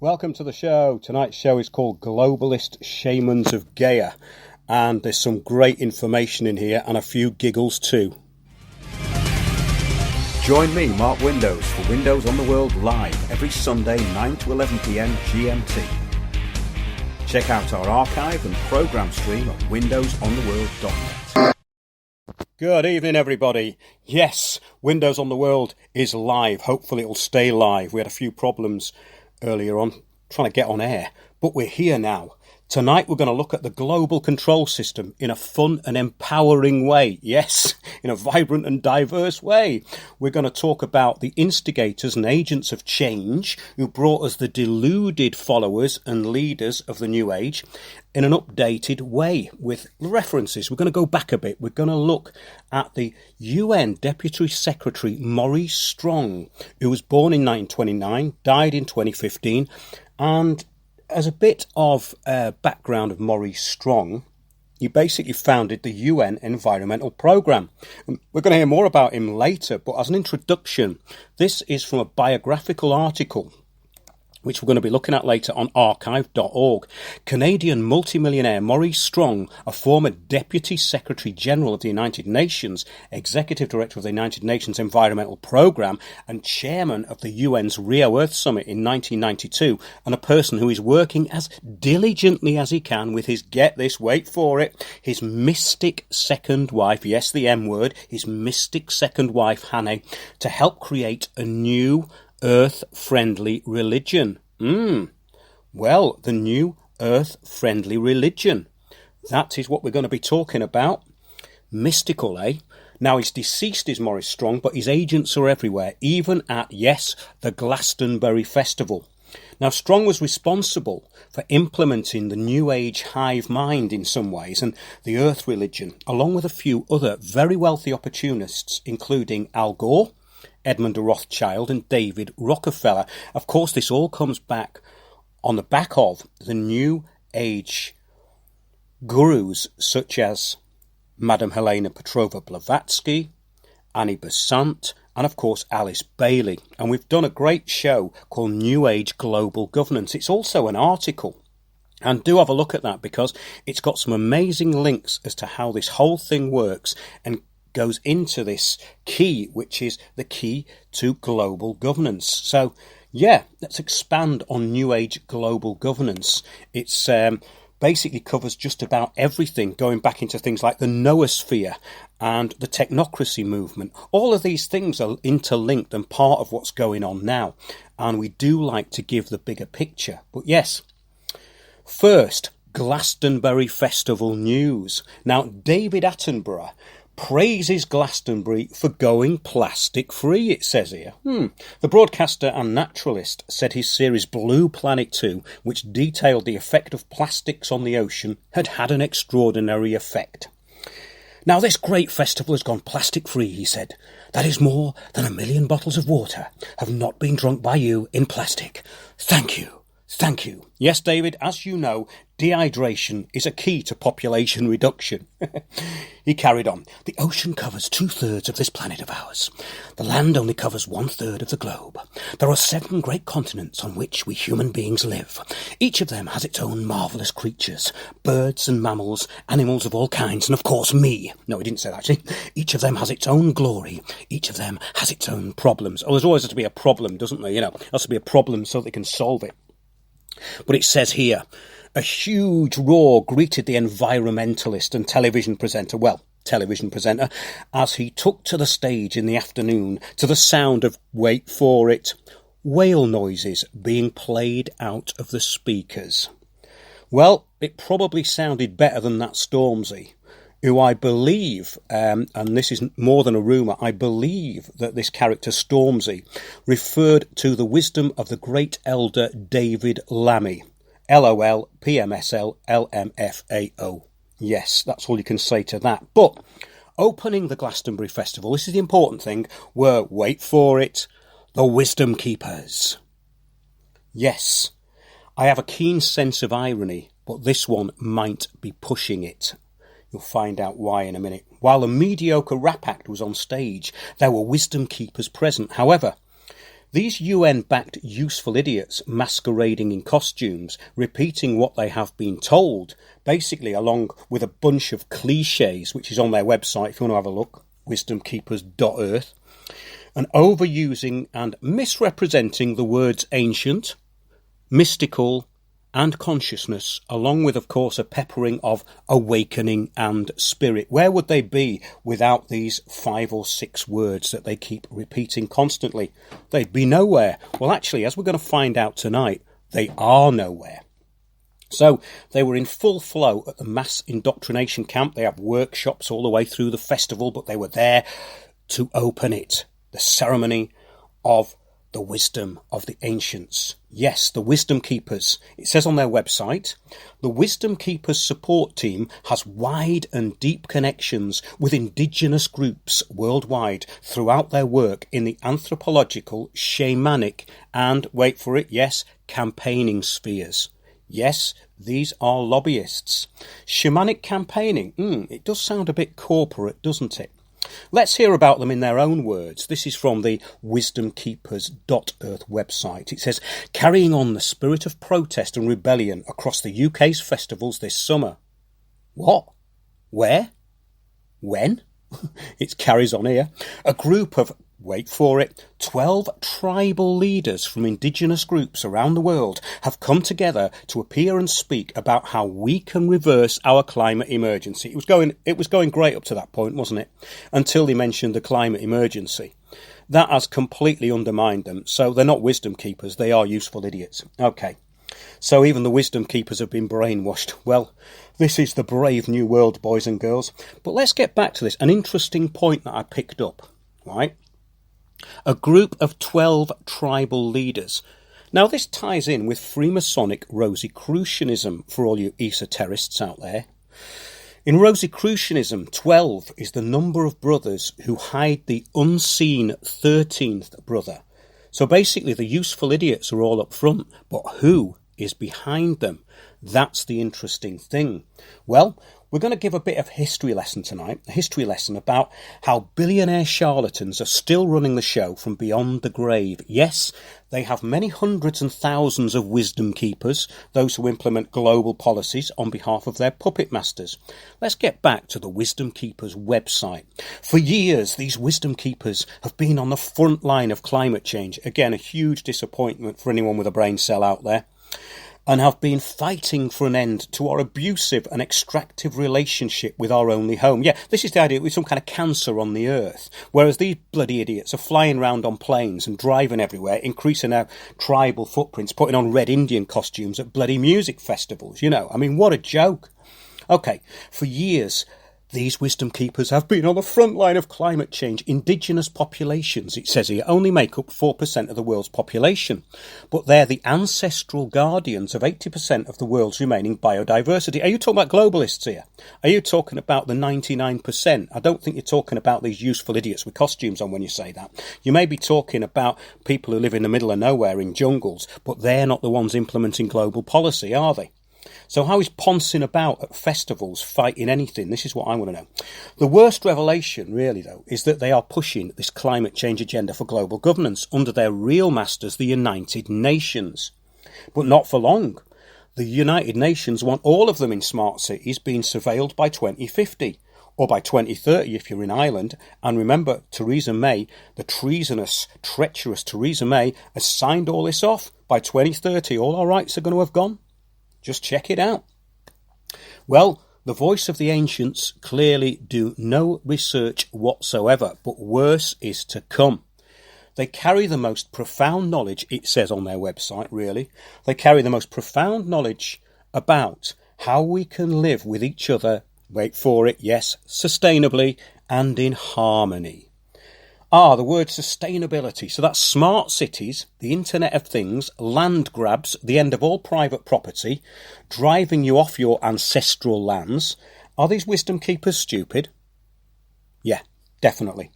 Welcome to the show. Tonight's show is called Globalist Shamans of Gaia, and there's some great information in here and a few giggles too. Join me, Mark Windows, for Windows on the World live every Sunday 9 to 11 PM GMT. Check out our archive and programme stream at windowsontheworld.net. Good evening, everybody. Yes, Windows on the World is live. Hopefully it'll stay live. We had a few problems earlier on trying to get on air, but we're here now. Tonight we're going to look at the global control system in a fun and empowering way. Yes, in a vibrant and diverse way. We're going to talk about the instigators and agents of change who brought us the deluded followers and leaders of the New Age in an updated way with references. We're going to go back a bit. We're going to look at the UN Deputy Secretary Maurice Strong, who was born in 1929, died in 2015, and as a bit of background of Maurice Strong, he basically founded the UN Environmental Programme. We're going to hear more about him later, but as an introduction, this is from a biographical article which we're going to be looking at later on archive.org. Canadian multimillionaire Maurice Strong, a former Deputy Secretary General of the United Nations, Executive Director of the United Nations Environmental Programme, and Chairman of the UN's Rio Earth Summit in 1992, and a person who is working as diligently as he can with his, get this, wait for it, his mystic second wife, yes, the M word, his mystic second wife, Hannah, to help create a new Earth-friendly religion. Well, the new Earth-friendly religion. That is what we're going to be talking about. Mystical, eh? Now, he's deceased, is Maurice Strong, but his agents are everywhere, even at, yes, the Glastonbury Festival. Now, Strong was responsible for implementing the New Age hive mind in some ways and the Earth religion, along with a few other very wealthy opportunists, including Al Gore, Edmund de Rothschild and David Rockefeller. Of course, this all comes back on the back of the New Age gurus such as Madame Helena Petrova Blavatsky, Annie Besant, and of course Alice Bailey. And we've done a great show called New Age Global Governance. It's also an article. And do have a look at that because it's got some amazing links as to how this whole thing works and goes into this key, which is the key to global governance. So, yeah, let's expand on New Age global governance. It's basically covers just about everything, going back into things like the noosphere and the technocracy movement. All of these things are interlinked and part of what's going on now. And we do like to give the bigger picture. But yes, first, Glastonbury Festival news. Now, David Attenborough praises Glastonbury for going plastic-free, it says here. The broadcaster and naturalist said his series Blue Planet 2, which detailed the effect of plastics on the ocean, had had an extraordinary effect. Now, this great festival has gone plastic-free, he said. That is more than 1 million bottles of water have not been drunk by you in plastic. Thank you. Thank you. Yes, David, as you know, dehydration is a key to population reduction. He carried on. The ocean covers 2/3 of this planet of ours. The land only covers 1/3 of the globe. There are 7 great continents on which we human beings live. Each of them has its own marvellous creatures, birds and mammals, animals of all kinds, and of course me. No, he didn't say that, actually. Each of them has its own glory. Each of them has its own problems. Oh, there's always has to be a problem, doesn't there? You know, there has to be a problem so they can solve it. But it says here, a huge roar greeted the environmentalist and television presenter, as he took to the stage in the afternoon to the sound of, wait for it, whale noises being played out of the speakers. Well, it probably sounded better than that Stormzy, who I believe, and this is more than a rumour, I believe that this character Stormzy referred to the wisdom of the great elder David Lammy. LOL, PMSL, LMFAO. Yes, that's all you can say to that. But opening the Glastonbury Festival, this is the important thing, were, wait for it, the Wisdom Keepers. Yes, I have a keen sense of irony, but this one might be pushing it. You'll find out why in a minute. While the mediocre rap act was on stage, there were wisdom keepers present. However, These UN-backed useful idiots masquerading in costumes, repeating what they have been told, basically along with a bunch of cliches, which is on their website if you want to have a look, wisdomkeepers.earth, and overusing and misrepresenting the words ancient, mystical, and consciousness, along with, of course, a peppering of awakening and spirit. Where would they be without these 5 or 6 words that they keep repeating constantly? They'd be nowhere. Well, actually, as we're going to find out tonight, they are nowhere. So they were in full flow at the mass indoctrination camp. They have workshops all the way through the festival, but they were there to open it. The ceremony of the wisdom of the ancients. Yes, the Wisdom Keepers. It says on their website, the Wisdom Keepers support team has wide and deep connections with indigenous groups worldwide throughout their work in the anthropological, shamanic, and, wait for it, yes, campaigning spheres. Yes, these are lobbyists. Shamanic campaigning, it does sound a bit corporate, doesn't it? Let's hear about them in their own words. This is from the wisdomkeepers.earth website. It says, carrying on the spirit of protest and rebellion across the UK's festivals this summer. What? Where? When? It carries on here. A group of, wait for it, 12 tribal leaders from indigenous groups around the world have come together to appear and speak about how we can reverse our climate emergency. It was going great up to that point, wasn't it? Until they mentioned the climate emergency. That has completely undermined them. So they're not wisdom keepers, they are useful idiots. Okay. So even the wisdom keepers have been brainwashed. Well, this is the brave new world, boys and girls. But let's get back to this. An interesting point that I picked up, right? A group of 12 tribal leaders. Now, this ties in with Freemasonic Rosicrucianism for all you esoterists out there. In Rosicrucianism, 12 is the number of brothers who hide the unseen 13th brother. So basically, the useful idiots are all up front, but who is behind them? That's the interesting thing. Well, we're going to give a bit of history lesson tonight, a history lesson about how billionaire charlatans are still running the show from beyond the grave. Yes, they have many hundreds and thousands of wisdom keepers, those who implement global policies on behalf of their puppet masters. Let's get back to the Wisdom Keepers website. For years, these wisdom keepers have been on the front line of climate change. Again, a huge disappointment for anyone with a brain cell out there. And have been fighting for an end to our abusive and extractive relationship with our only home. Yeah, this is the idea with some kind of cancer on the earth, whereas these bloody idiots are flying around on planes and driving everywhere, increasing our tribal footprints, putting on red Indian costumes at bloody music festivals, you know. I mean, what a joke. Okay, for years, these wisdom keepers have been on the front line of climate change. Indigenous populations, it says here, only make up 4% of the world's population. But they're the ancestral guardians of 80% of the world's remaining biodiversity. Are you talking about globalists here? Are you talking about the 99%? I don't think you're talking about these useful idiots with costumes on when you say that. You may be talking about people who live in the middle of nowhere in jungles, but they're not the ones implementing global policy, are they? So how is poncing about at festivals fighting anything? This is what I want to know. The worst revelation, really, though, is that they are pushing this climate change agenda for global governance under their real masters, the United Nations. But not for long. The United Nations want all of them in smart cities being surveilled by 2050. Or by 2030 if you're in Ireland. And remember, Theresa May, the treasonous, treacherous Theresa May, has signed all this off. By 2030, all our rights are going to have gone. Just check it out. Well, the voice of the ancients clearly do no research whatsoever, but worse is to come. They carry the most profound knowledge, it says on their website, really. They carry the most profound knowledge about how we can live with each other, wait for it, yes, sustainably and in harmony. The word sustainability. So that's smart cities, the Internet of Things, land grabs, the end of all private property, driving you off your ancestral lands. Are these wisdom keepers stupid? Yeah, definitely.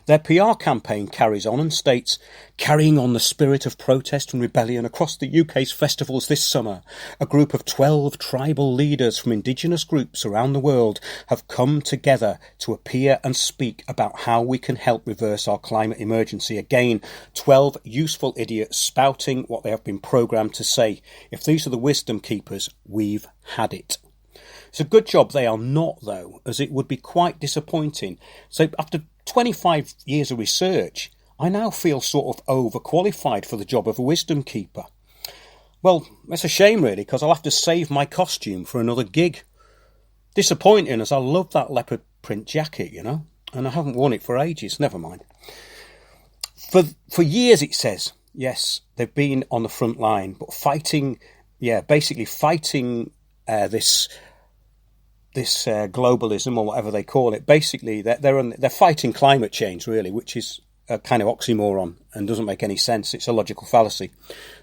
Their PR campaign carries on and states, carrying on the spirit of protest and rebellion across the UK's festivals this summer, a group of 12 tribal leaders from indigenous groups around the world have come together to appear and speak about how we can help reverse our climate emergency. Again, 12 useful idiots spouting what they have been programmed to say. If these are the wisdom keepers, we've had it. It's a good job they are not, though, as it would be quite disappointing. So after 25 years of research, I now feel sort of overqualified for the job of a wisdom keeper. Well, that's a shame, really, because I'll have to save my costume for another gig. Disappointing, as I love that leopard print jacket, you know, and I haven't worn it for ages. Never mind. For years, it says, yes, they've been on the front line, but fighting this globalism, or whatever they call it. Basically, they're fighting climate change, really, which is a kind of oxymoron and doesn't make any sense. It's a logical fallacy.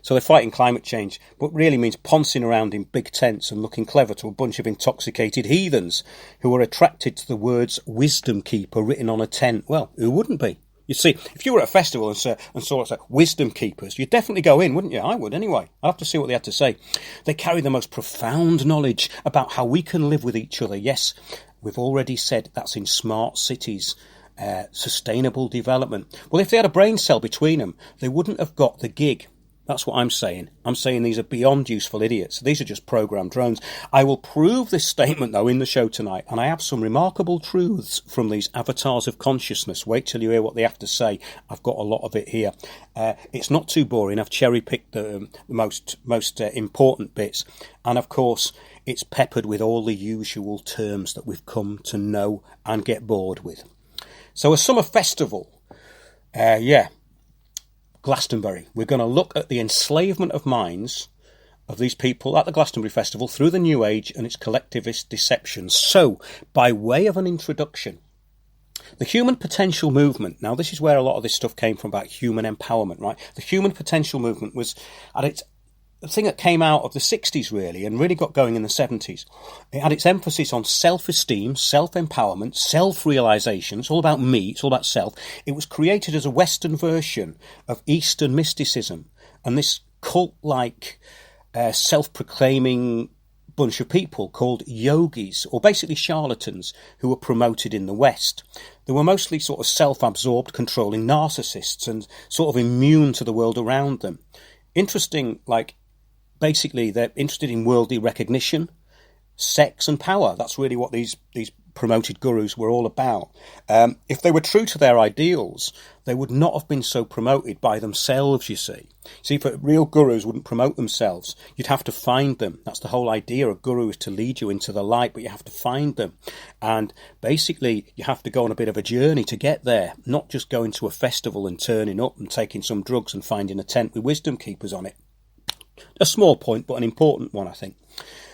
So they're fighting climate change, but really means poncing around in big tents and looking clever to a bunch of intoxicated heathens who are attracted to the words wisdom keeper written on a tent. Well, who wouldn't be? You see, if you were at a festival and saw wisdom keepers, you'd definitely go in, wouldn't you? I would anyway. I'd have to see what they had to say. They carry the most profound knowledge about how we can live with each other. Yes, we've already said that's in smart cities, sustainable development. Well, if they had a brain cell between them, they wouldn't have got the gig. That's what I'm saying. I'm saying these are beyond useful idiots. These are just programmed drones. I will prove this statement, though, in the show tonight, and I have some remarkable truths from these avatars of consciousness. Wait till you hear what they have to say. I've got a lot of it here. It's not too boring. I've cherry-picked the most important bits. And, of course, it's peppered with all the usual terms that we've come to know and get bored with. So a summer festival, Glastonbury. We're going to look at the enslavement of minds of these people at the Glastonbury Festival through the New Age and its collectivist deceptions. So, by way of an introduction, the human potential movement. Now, this is where a lot of this stuff came from about human empowerment, right? The human potential movement was at its the thing that came out of the 60s, really, and really got going in the 70s. It had its emphasis on self-esteem, self-empowerment, self-realisation. It's all about me, it's all about self. It was created as a Western version of Eastern mysticism. And this cult-like, self-proclaiming bunch of people called yogis, or basically charlatans, who were promoted in the West. They were mostly sort of self-absorbed, controlling narcissists and sort of immune to the world around them. Interesting, basically, they're interested in worldly recognition, sex and power. That's really what these promoted gurus were all about. If they were true to their ideals, they would not have been so promoted by themselves, you see. See, for real gurus wouldn't promote themselves. You'd have to find them. That's the whole idea. A guru is to lead you into the light, but you have to find them. And basically, you have to go on a bit of a journey to get there, not just going to a festival and turning up and taking some drugs and finding a tent with wisdom keepers on it. A small point, but an important one, I think.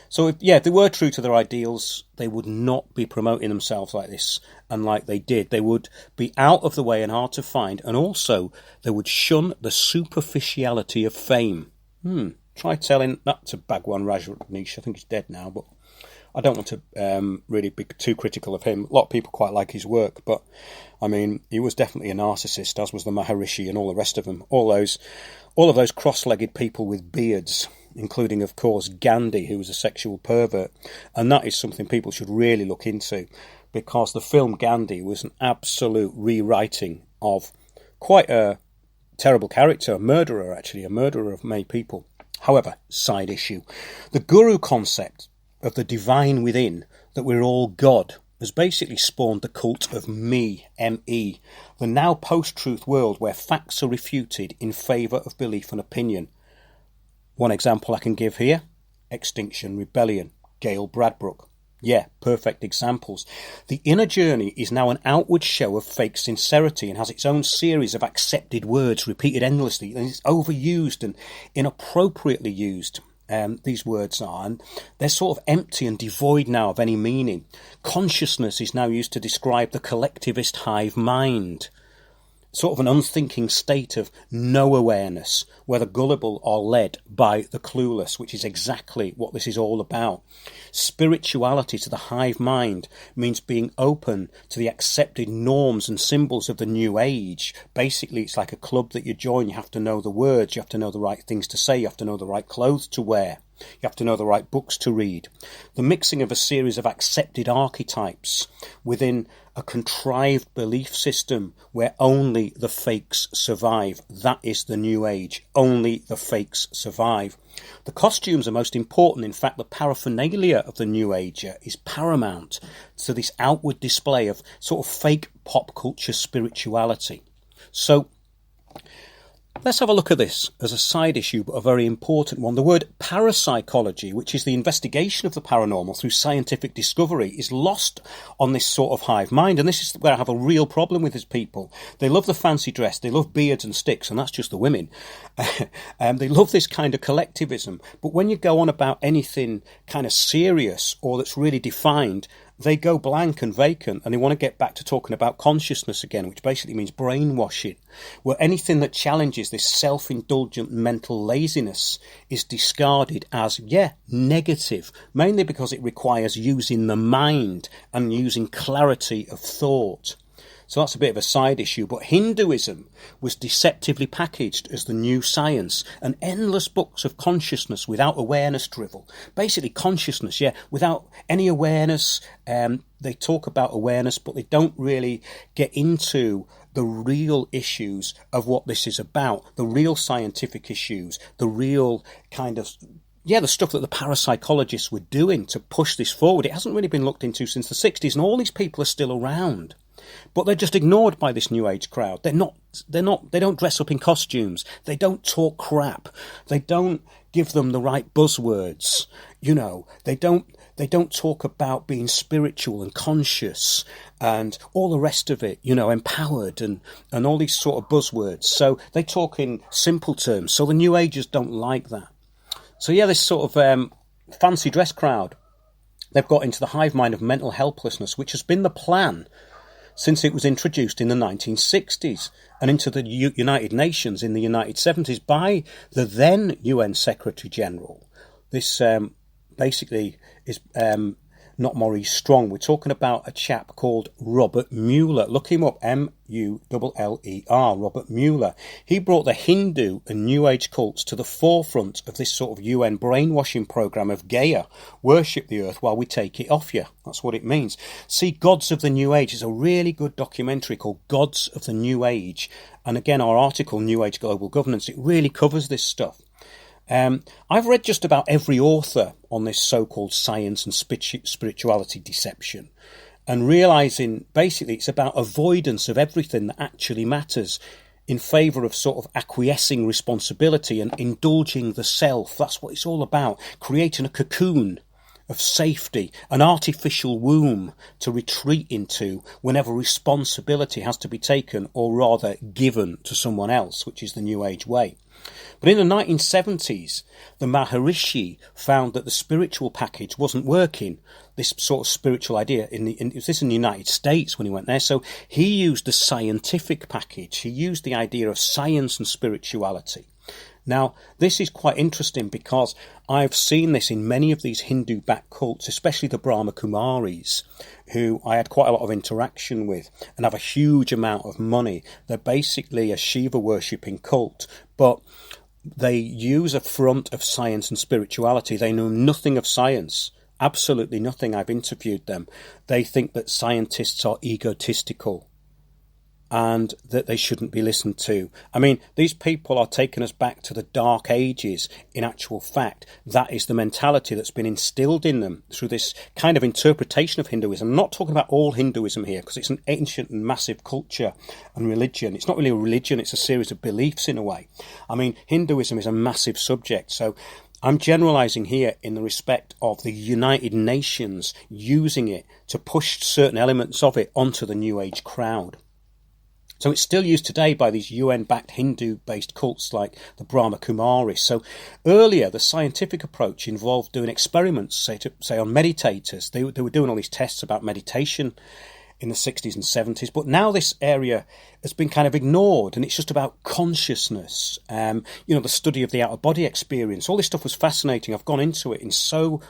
So, if they were true to their ideals, they would not be promoting themselves like this and like they did. They would be out of the way and hard to find, and also they would shun the superficiality of fame. Try telling that to Bhagwan Rajneesh. I think he's dead now, but I don't want to really be too critical of him. A lot of people quite like his work, but I mean, he was definitely a narcissist, as was the Maharishi and all the rest of them. All of those cross-legged people with beards, including, of course, Gandhi, who was a sexual pervert. And that is something people should really look into, because the film Gandhi was an absolute rewriting of quite a terrible character, a murderer of many people. However, side issue. The guru concept of the divine within, that we're all God, has basically spawned the cult of me, M-E, the now post-truth world where facts are refuted in favour of belief and opinion. One example I can give here, Extinction Rebellion, Gail Bradbrook. Yeah, perfect examples. The inner journey is now an outward show of fake sincerity and has its own series of accepted words repeated endlessly, and it's overused and inappropriately used. These words are, and they're sort of empty and devoid now of any meaning. Consciousness is now used to describe the collectivist hive mind. sort of an unthinking state of no awareness, where the gullible are led by the clueless, which is exactly what this is all about. Spirituality to the hive mind means being open to the accepted norms and symbols of the new age. Basically, it's like a club that you join. You have to know the words, you have to know the right things to say, you have to know the right clothes to wear. You have to know the right books to read. The mixing of a series of accepted archetypes within a contrived belief system where only the fakes survive. That is the new age. Only the fakes survive. The costumes are most important. In fact, the paraphernalia of the new ager is paramount to this outward display of sort of fake pop culture spirituality. So, let's have a look at this as a side issue, but a very important one. The word parapsychology, which is the investigation of the paranormal through scientific discovery, is lost on this sort of hive mind. And this is where I have a real problem with these people. They love the fancy dress, they love beards and sticks, and that's just the women. They love this kind of collectivism. But when you go on about anything kind of serious or that's really defined, they go blank and vacant, and they want to get back to talking about consciousness again, which basically means brainwashing, where anything that challenges this self-indulgent mental laziness is discarded as, negative, mainly because it requires using the mind and using clarity of thought. So that's a bit of a side issue, but Hinduism was deceptively packaged as the new science, and endless books of consciousness without awareness drivel. Basically consciousness, without any awareness. They talk about awareness, but they don't really get into the real issues of what this is about, the real scientific issues, the real kind of the stuff that the parapsychologists were doing to push this forward. It hasn't really been looked into since the 60s, and all these people are still around. But they're just ignored by this new age crowd. They don't dress up in costumes. They don't talk crap. They don't give them the right buzzwords. They don't talk about being spiritual and conscious and all the rest of it, empowered and all these sort of buzzwords. So they talk in simple terms. So the new agers don't like that. So this sort of fancy dress crowd, they've got into the hive mind of mental helplessness, which has been the plan since it was introduced in the 1960s and into the United Nations in the United 70s by the then UN Secretary General. This basically is not Maurice Strong. We're talking about a chap called Robert Mueller. Look him up, Muller, Robert Mueller. He brought the Hindu and New Age cults to the forefront of this sort of UN brainwashing program of Gaia. Worship the earth while we take it off you. That's what it means. See, Gods of the New Age is a really good documentary called Gods of the New Age. And again, our article, New Age Global Governance, it really covers this stuff. I've read just about every author on this so-called science and spirituality deception, and realising basically it's about avoidance of everything that actually matters in favour of sort of acquiescing responsibility and indulging the self. That's what it's all about, creating a cocoon of safety, an artificial womb to retreat into whenever responsibility has to be taken, or rather given to someone else, which is the New Age way. But in the 1970s, the Maharishi found that the spiritual package wasn't working, this sort of spiritual idea. It was in the United States when he went there. So he used the scientific package. He used the idea of science and spirituality. Now, this is quite interesting because I've seen this in many of these Hindu-backed cults, especially the Brahma Kumaris, who I had quite a lot of interaction with and have a huge amount of money. They're basically a Shiva-worshipping cult, but they use a front of science and spirituality. They know nothing of science, absolutely nothing. I've interviewed them. They think that scientists are egotistical and that they shouldn't be listened to. I mean, these people are taking us back to the Dark Ages. In actual fact, that is the mentality that's been instilled in them through this kind of interpretation of Hinduism. I'm not talking about all Hinduism here, because it's an ancient and massive culture and religion. It's not really a religion, it's a series of beliefs in a way. I mean, Hinduism is a massive subject, so I'm generalising here in the respect of the United Nations using it to push certain elements of it onto the New Age crowd. So it's still used today by these UN-backed Hindu-based cults like the Brahma Kumaris. So earlier, the scientific approach involved doing experiments, say on meditators. They were doing all these tests about meditation in the 60s and 70s. But now this area has been kind of ignored, and it's just about consciousness, the study of the out-of-body experience. All this stuff was fascinating. I've gone into it in so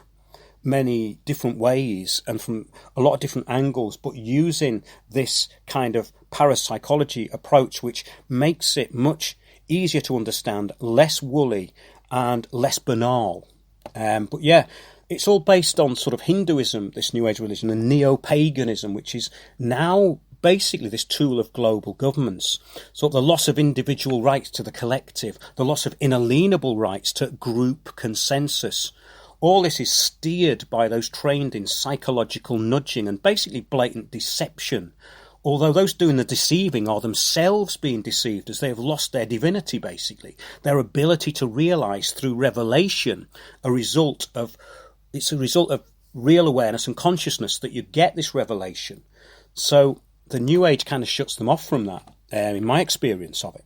many different ways and from a lot of different angles, but using this kind of parapsychology approach, which makes it much easier to understand, less woolly and less banal. But yeah, it's all based on sort of Hinduism, this New Age religion, and neo-paganism, which is now basically this tool of global governments. So the loss of individual rights to the collective, the loss of inalienable rights to group consensus. All this is steered by those trained in psychological nudging and basically blatant deception, although those doing the deceiving are themselves being deceived as they have lost their divinity, basically, their ability to realise through revelation. It's a result of real awareness and consciousness that you get this revelation. So the New Age kind of shuts them off from that, in my experience of it.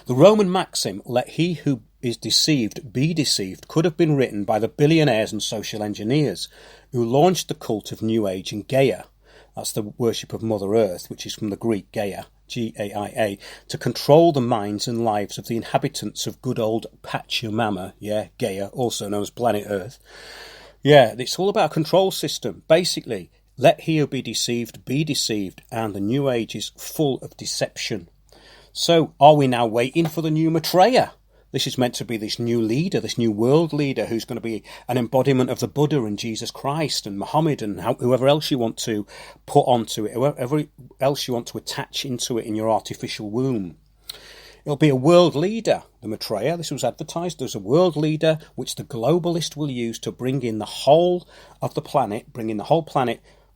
The Roman maxim, let he who is deceived be deceived, could have been written by the billionaires and social engineers who launched the cult of New Age in Gaia. That's the worship of Mother Earth, which is from the Greek Gaia, Gaia, to control the minds and lives of the inhabitants of good old Pachamama, Gaia, also known as planet Earth. Yeah, it's all about a control system. Basically, let he who be deceived, and the New Age is full of deception. So, are we now waiting for the new Maitreya? This is meant to be this new leader, this new world leader who's going to be an embodiment of the Buddha and Jesus Christ and Muhammad and whoever else you want to put onto it, whoever else you want to attach into it in your artificial womb. It'll be a world leader, the Maitreya. This was advertised as a world leader which the globalist will use to bring in the whole of the planet,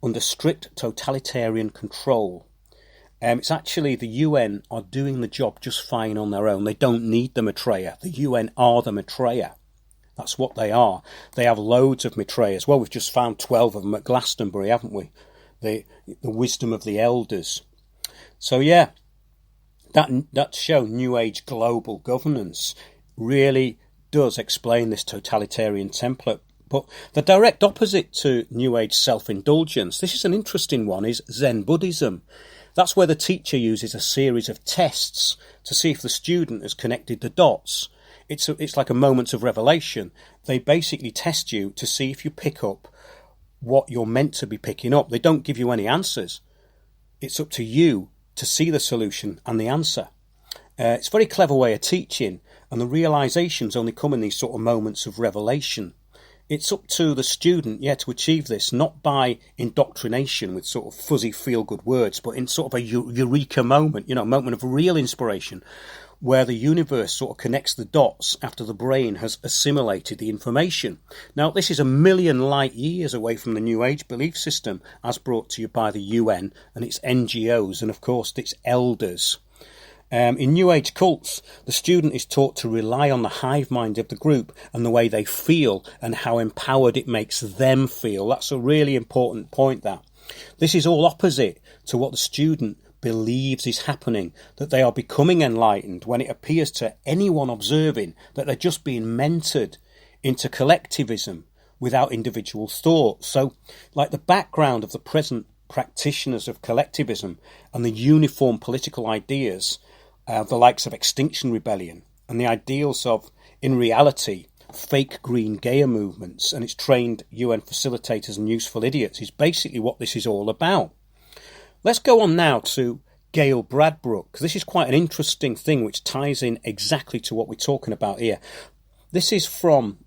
under strict totalitarian control. It's actually the UN are doing the job just fine on their own. They don't need the Maitreya. The UN are the Maitreya. That's what they are. They have loads of Maitreyas. Well, we've just found 12 of them at Glastonbury, haven't we? The wisdom of the elders. So yeah, that show, New Age global governance, really does explain this totalitarian template. But the direct opposite to New Age self-indulgence, this is an interesting one, is Zen Buddhism. That's where the teacher uses a series of tests to see if the student has connected the dots. It's like a moment of revelation. They basically test you to see if you pick up what you're meant to be picking up. They don't give you any answers. It's up to you to see the solution and the answer. It's a very clever way of teaching, and the realizations only come in these sort of moments of revelation. It's up to the student, to achieve this, not by indoctrination with sort of fuzzy feel-good words, but in sort of a eureka moment, a moment of real inspiration, where the universe sort of connects the dots after the brain has assimilated the information. Now, this is a million light years away from the New Age belief system, as brought to you by the UN and its NGOs, and of course its elders. In New Age cults, the student is taught to rely on the hive mind of the group and the way they feel and how empowered it makes them feel. That's a really important point, that. This is all opposite to what the student believes is happening, that they are becoming enlightened when it appears to anyone observing that they're just being mentored into collectivism without individual thought. So, like the background of the present practitioners of collectivism and the uniform political ideas, the likes of Extinction Rebellion, and the ideals of, in reality, fake green Gaia movements and its trained UN facilitators and useful idiots, is basically what this is all about. Let's go on now to Gail Bradbrook. This is quite an interesting thing which ties in exactly to what we're talking about here. This is from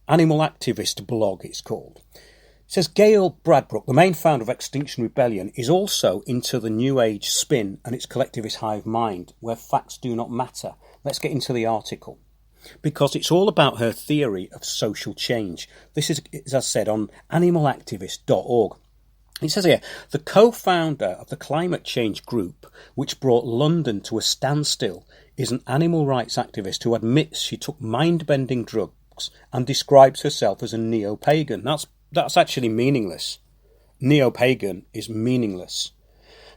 Animal Activist blog, it's called. It says, Gail Bradbrook, the main founder of Extinction Rebellion, is also into the New Age spin and its collectivist hive mind, where facts do not matter. Let's get into the article, because it's all about her theory of social change. This is, as I said, on animalactivist.org. It says here, the co-founder of the climate change group, which brought London to a standstill, is an animal rights activist who admits she took mind-bending drugs and describes herself as a neo-pagan. That's actually meaningless. Neo-pagan is meaningless.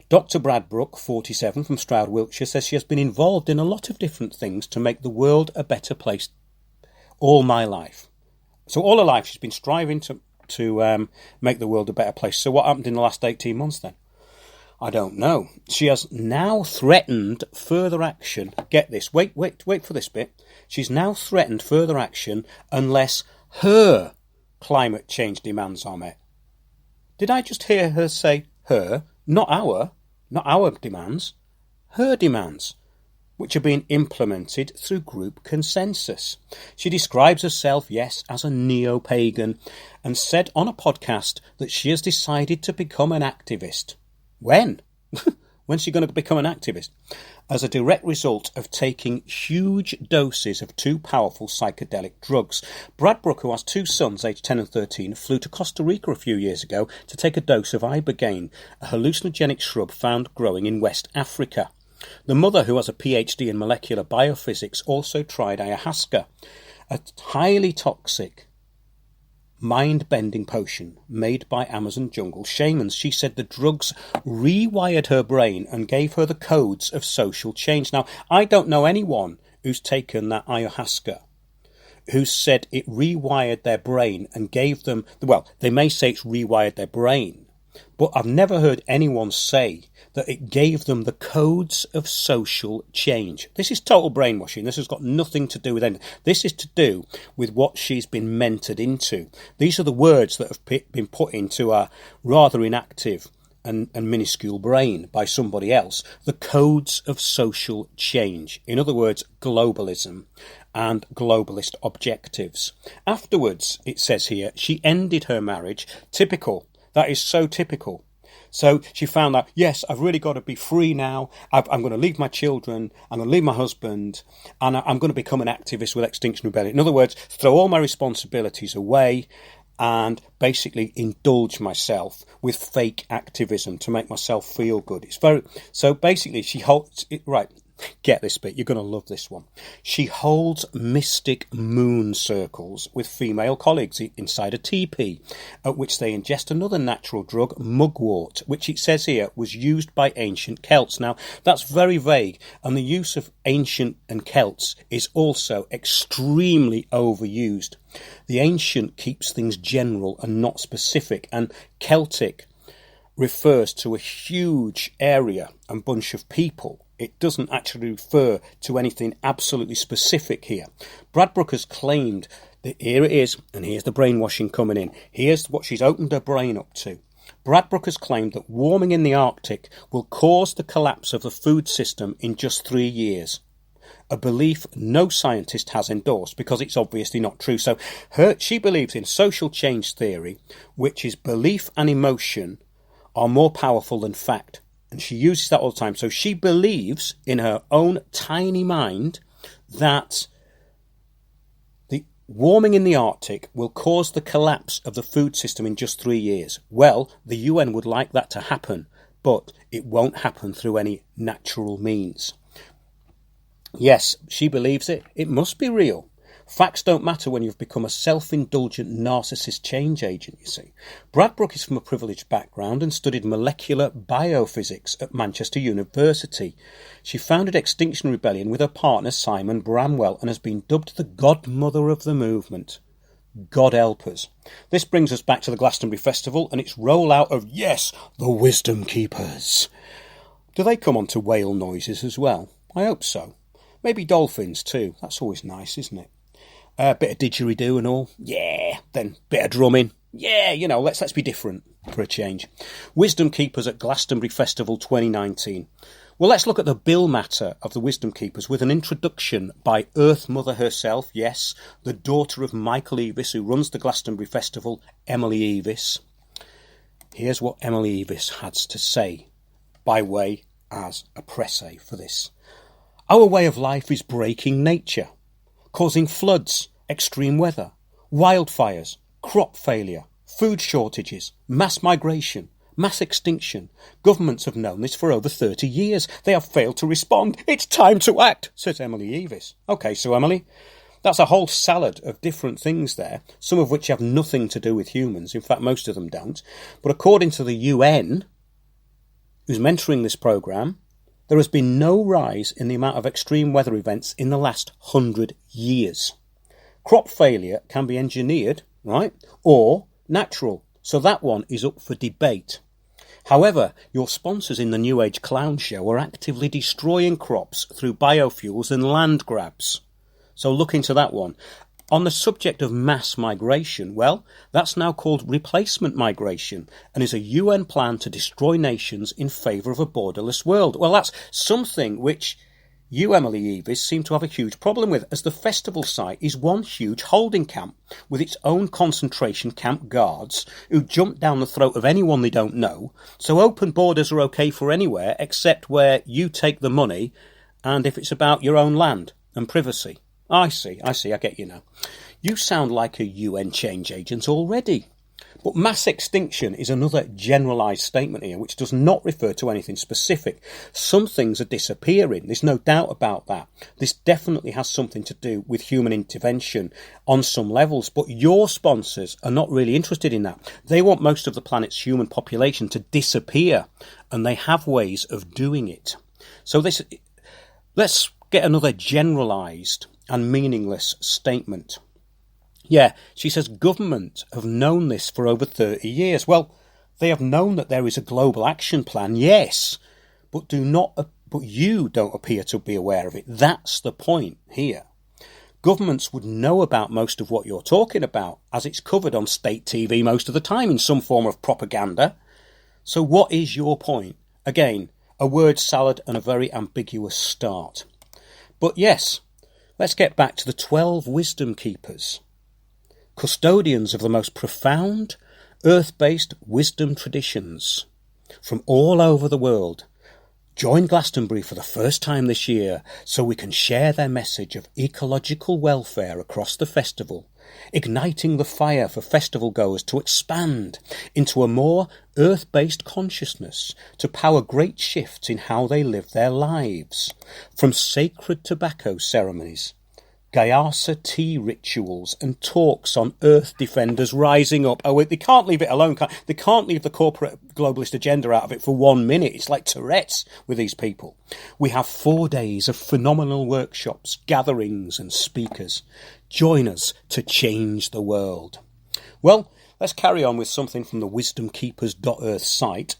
Dr. Bradbrook, 47, from Stroud, Wiltshire, says she has been involved in a lot of different things to make the world a better place all my life. So all her life she's been striving to to make the world a better place. So what happened in the last 18 months then? I don't know. She has now threatened further action. Get this. Wait for this bit. She's now threatened further action unless her climate change demands are met. Did I just hear her say her? Not our demands. Her demands, which are being implemented through group consensus. She describes herself, yes, as a neo-pagan, and said on a podcast that she has decided to become an activist. When? When's she going to become an activist? As a direct result of taking huge doses of two powerful psychedelic drugs. Brad Brook, who has two sons, aged 10 and 13, flew to Costa Rica a few years ago to take a dose of ibogaine, a hallucinogenic shrub found growing in West Africa. The mother, who has a PhD in molecular biophysics, also tried ayahuasca, a highly toxic, mind-bending potion made by Amazon jungle shamans. She said the drugs rewired her brain and gave her the codes of social change. Now, I don't know anyone who's taken that ayahuasca who said it rewired their brain and gave them, well, they may say it's rewired their brain, but I've never heard anyone say that it gave them the codes of social change. This is total brainwashing. This has got nothing to do with anything. This is to do with what she's been mentored into. These are the words that have been put into a rather inactive and minuscule brain by somebody else. The codes of social change. In other words, globalism and globalist objectives. Afterwards, it says here, she ended her marriage. Typical. That is so typical. So she found out, yes, I've really got to be free now. I'm going to leave my children. I'm going to leave my husband. And I'm going to become an activist with Extinction Rebellion. In other words, throw all my responsibilities away and basically indulge myself with fake activism to make myself feel good. It's very... So basically, she holds... Right, get this bit. You're going to love this one. She holds mystic moon circles with female colleagues inside a teepee, at which they ingest another natural drug, mugwort, which it says here was used by ancient Celts. Now, that's very vague, and the use of ancient and Celts is also extremely overused. The ancient keeps things general and not specific, and Celtic refers to a huge area and bunch of people. It doesn't actually refer to anything absolutely specific here. Brad Brook has claimed that here it is, and here's the brainwashing coming in. Here's what she's opened her brain up to. Brad Brook has claimed that warming in the Arctic will cause the collapse of the food system in just 3 years. A belief no scientist has endorsed because it's obviously not true. So she believes in social change theory, which is belief and emotion are more powerful than fact. And she uses that all the time. So she believes in her own tiny mind that the warming in the Arctic will cause the collapse of the food system in just 3 years. Well, the UN would like that to happen, but it won't happen through any natural means. Yes, she believes it. It must be real. Facts don't matter when you've become a self-indulgent narcissist change agent, you see. Brad Brook is from a privileged background and studied molecular biophysics at Manchester University. She founded Extinction Rebellion with her partner Simon Bramwell and has been dubbed the godmother of the movement. God help us. This brings us back to the Glastonbury Festival and its rollout of, yes, the Wisdom Keepers. Do they come on to whale noises as well? I hope so. Maybe dolphins too. That's always nice, isn't it? A bit of didgeridoo and all. Yeah. Then bit of drumming. Yeah, let's be different for a change. Wisdom Keepers at Glastonbury Festival 2019. Well, let's look at the bill matter of the Wisdom Keepers with an introduction by Earth Mother herself, yes, the daughter of Michael Eavis, who runs the Glastonbury Festival, Emily Eavis. Here's what Emily Eavis has to say by way as a presse for this. Our way of life is breaking nature, causing floods, extreme weather, wildfires, crop failure, food shortages, mass migration, mass extinction. Governments have known this for over 30 years. They have failed to respond. It's time to act, says Emily Eavis. OK, so Emily, that's a whole salad of different things there, some of which have nothing to do with humans. In fact, most of them don't. But according to the UN, who's mentoring this programme, there has been no rise in the amount of extreme weather events in the last 100 years. Crop failure can be engineered, right, or natural. So that one is up for debate. However, your sponsors in the New Age Clown Show are actively destroying crops through biofuels and land grabs. So look into that one. On the subject of mass migration, well, that's now called replacement migration and is a UN plan to destroy nations in favour of a borderless world. Well, that's something which you, Emily Eavis, seem to have a huge problem with, as the festival site is one huge holding camp with its own concentration camp guards who jump down the throat of anyone they don't know. So open borders are okay for anywhere except where you take the money and if it's about your own land and privacy. I see, I get you now. You sound like a UN change agent already. But mass extinction is another generalised statement here, which does not refer to anything specific. Some things are disappearing, there's no doubt about that. This definitely has something to do with human intervention on some levels, but your sponsors are not really interested in that. They want most of the planet's human population to disappear, and they have ways of doing it. So let's get another generalised and meaningless statement. Yeah, she says government have known this for over 30 years. Well, they have known that there is a global action plan, yes, but you don't appear to be aware of it. That's the point here. Governments would know about most of what you're talking about, as it's covered on state TV most of the time in some form of propaganda. So what is your point? Again, a word salad and a very ambiguous start. But yes, let's get back to the 12 wisdom keepers. Custodians of the most profound, earth-based wisdom traditions from all over the world. Join Glastonbury for the first time this year so we can share their message of ecological welfare across the festival, igniting the fire for festival goers to expand into a more earth-based consciousness to power great shifts in how they live their lives, from sacred tobacco ceremonies, Gaia tea rituals and talks on Earth defenders rising up. Oh, they can't leave it alone. They can't leave the corporate globalist agenda out of it for 1 minute. It's like Tourette's with these people. We have 4 days of phenomenal workshops, gatherings and speakers. Join us to change the world. Well, let's carry on with something from the wisdomkeepers.earth site.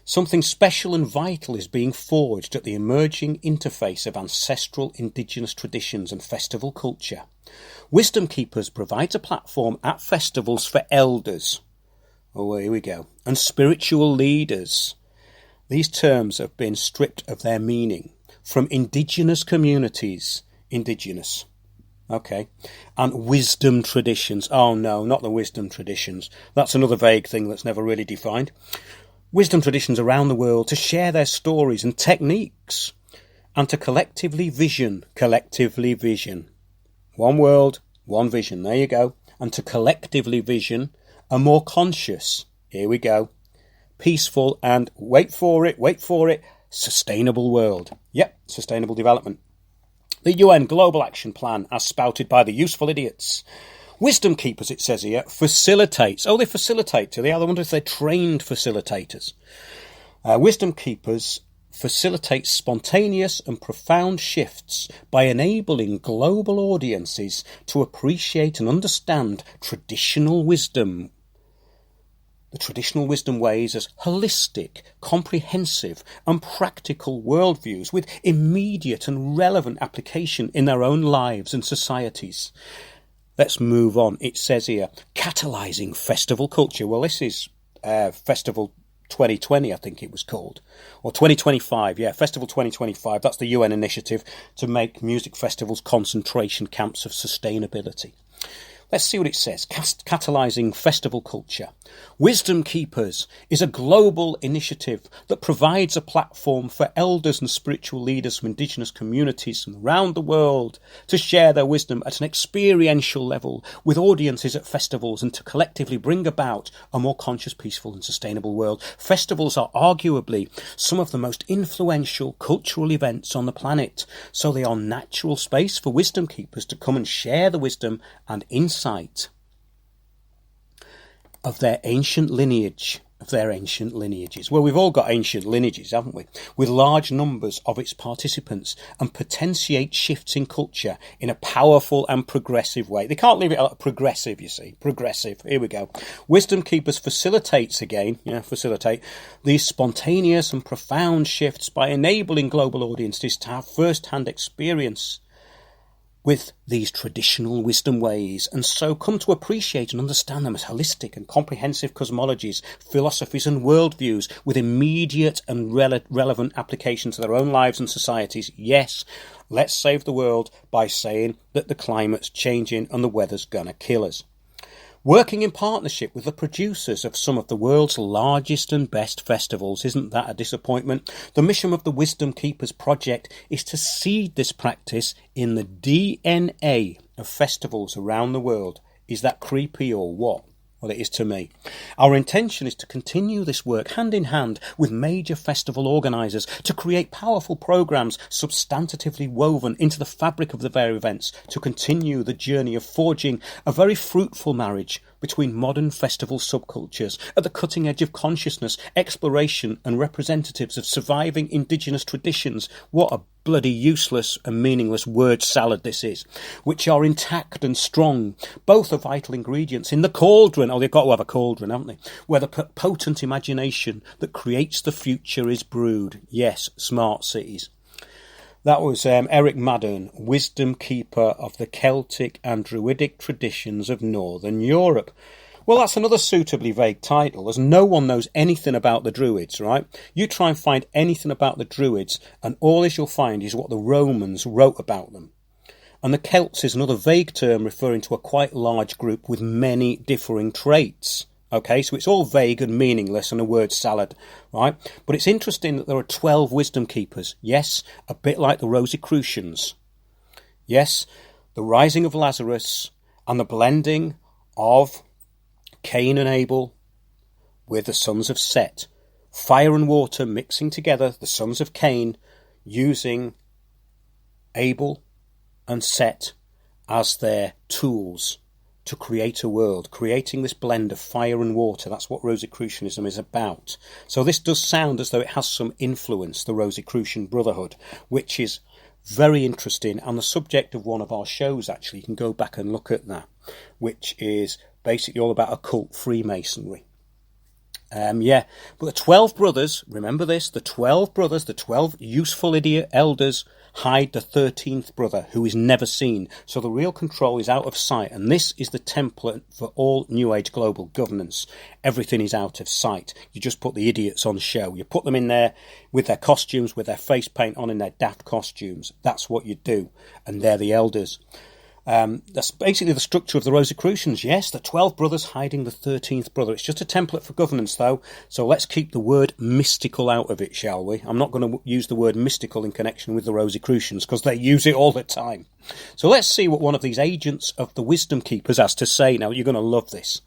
Something special and vital is being forged at the emerging interface of ancestral indigenous traditions and festival culture. Wisdom Keepers provides a platform at festivals for elders. Oh, here we go. And spiritual leaders. These terms have been stripped of their meaning from indigenous communities. Indigenous. Okay. And wisdom traditions. Oh no, not the wisdom traditions. That's another vague thing that's never really defined. Wisdom traditions around the world to share their stories and techniques and to collectively vision. One world, one vision. There you go. And to collectively vision a more conscious, here we go, peaceful and, wait for it, sustainable world. Yep, sustainable development. The UN Global Action Plan, as spouted by the useful idiots. Wisdom Keepers, it says here, facilitates. Oh, they facilitate, do they? I wonder if they're trained facilitators. Wisdom Keepers facilitate spontaneous and profound shifts by enabling global audiences to appreciate and understand traditional wisdom. The traditional wisdom ways as holistic, comprehensive and practical worldviews with immediate and relevant application in their own lives and societies. Let's move on. It says here, catalysing festival culture. Well, this is Festival 2020, I think it was called. Or 2025, yeah, Festival 2025. That's the UN initiative to make music festivals concentration camps of sustainability. Let's see what it says. Catalysing festival culture. Wisdom Keepers is a global initiative that provides a platform for elders and spiritual leaders from indigenous communities from around the world to share their wisdom at an experiential level with audiences at festivals and to collectively bring about a more conscious, peaceful and sustainable world. Festivals are arguably some of the most influential cultural events on the planet, so they are natural space for wisdom keepers to come and share the wisdom and insight of their ancient lineage of their ancient lineages. Well, we've all got ancient lineages, haven't we? With large numbers of its participants, and potentiate shifts in culture in a powerful and progressive way. They can't leave it out progressive, you see. Progressive. Here we go. Wisdom Keepers facilitate these spontaneous and profound shifts by enabling global audiences to have first-hand experience with these traditional wisdom ways, and so come to appreciate and understand them as holistic and comprehensive cosmologies, philosophies and worldviews with immediate and relevant application to their own lives and societies. Yes, let's save the world by saying that the climate's changing and the weather's gonna kill us. Working in partnership with the producers of some of the world's largest and best festivals. Isn't that a disappointment? The mission of the Wisdom Keepers project is to seed this practice in the DNA of festivals around the world. Is that creepy or what? Well, it is to me. Our intention is to continue this work hand in hand with major festival organisers to create powerful programmes substantively woven into the fabric of the various events, to continue the journey of forging a very fruitful marriage between modern festival subcultures at the cutting edge of consciousness, exploration and representatives of surviving indigenous traditions. What a bloody useless and meaningless word salad this is, which are intact and strong. Both are vital ingredients in the cauldron. Oh, they've got to have a cauldron, haven't they? Where the potent imagination that creates the future is brewed. Yes, smart cities. That was Eric Madden, Wisdom Keeper of the Celtic and Druidic Traditions of Northern Europe. Well, that's another suitably vague title, as no one knows anything about the Druids, right? You try and find anything about the Druids, and all you'll find is what the Romans wrote about them. And the Celts is another vague term referring to a quite large group with many differing traits. Okay, so it's all vague and meaningless and a word salad, right? But it's interesting that there are 12 wisdom keepers. Yes, a bit like the Rosicrucians. Yes, the rising of Lazarus and the blending of Cain and Abel with the sons of Set. Fire and water mixing together, the sons of Cain using Abel and Set as their tools to create a world, creating this blend of fire and water. That's what Rosicrucianism is about. So this does sound as though it has some influence, the Rosicrucian Brotherhood, which is very interesting and the subject of one of our shows, actually. You can go back and look at that, which is basically all about occult Freemasonry. But the 12 brothers, remember this, the 12 brothers, the 12 useful idiot elders hide the 13th brother who is never seen. So the real control is out of sight. And this is the template for all New Age global governance. Everything is out of sight. You just put the idiots on show. You put them in there with their costumes, with their face paint on in their daft costumes. That's what you do. And they're the elders. That's basically the structure of the Rosicrucians. Yes, the 12 brothers hiding the 13th brother. It's just a template for governance, though, so let's keep the word mystical out of it, shall we? I'm not going to use the word mystical in connection with the Rosicrucians, because they use it all the time. So let's see what one of these agents of the Wisdom Keepers has to say. Now, you're going to love this.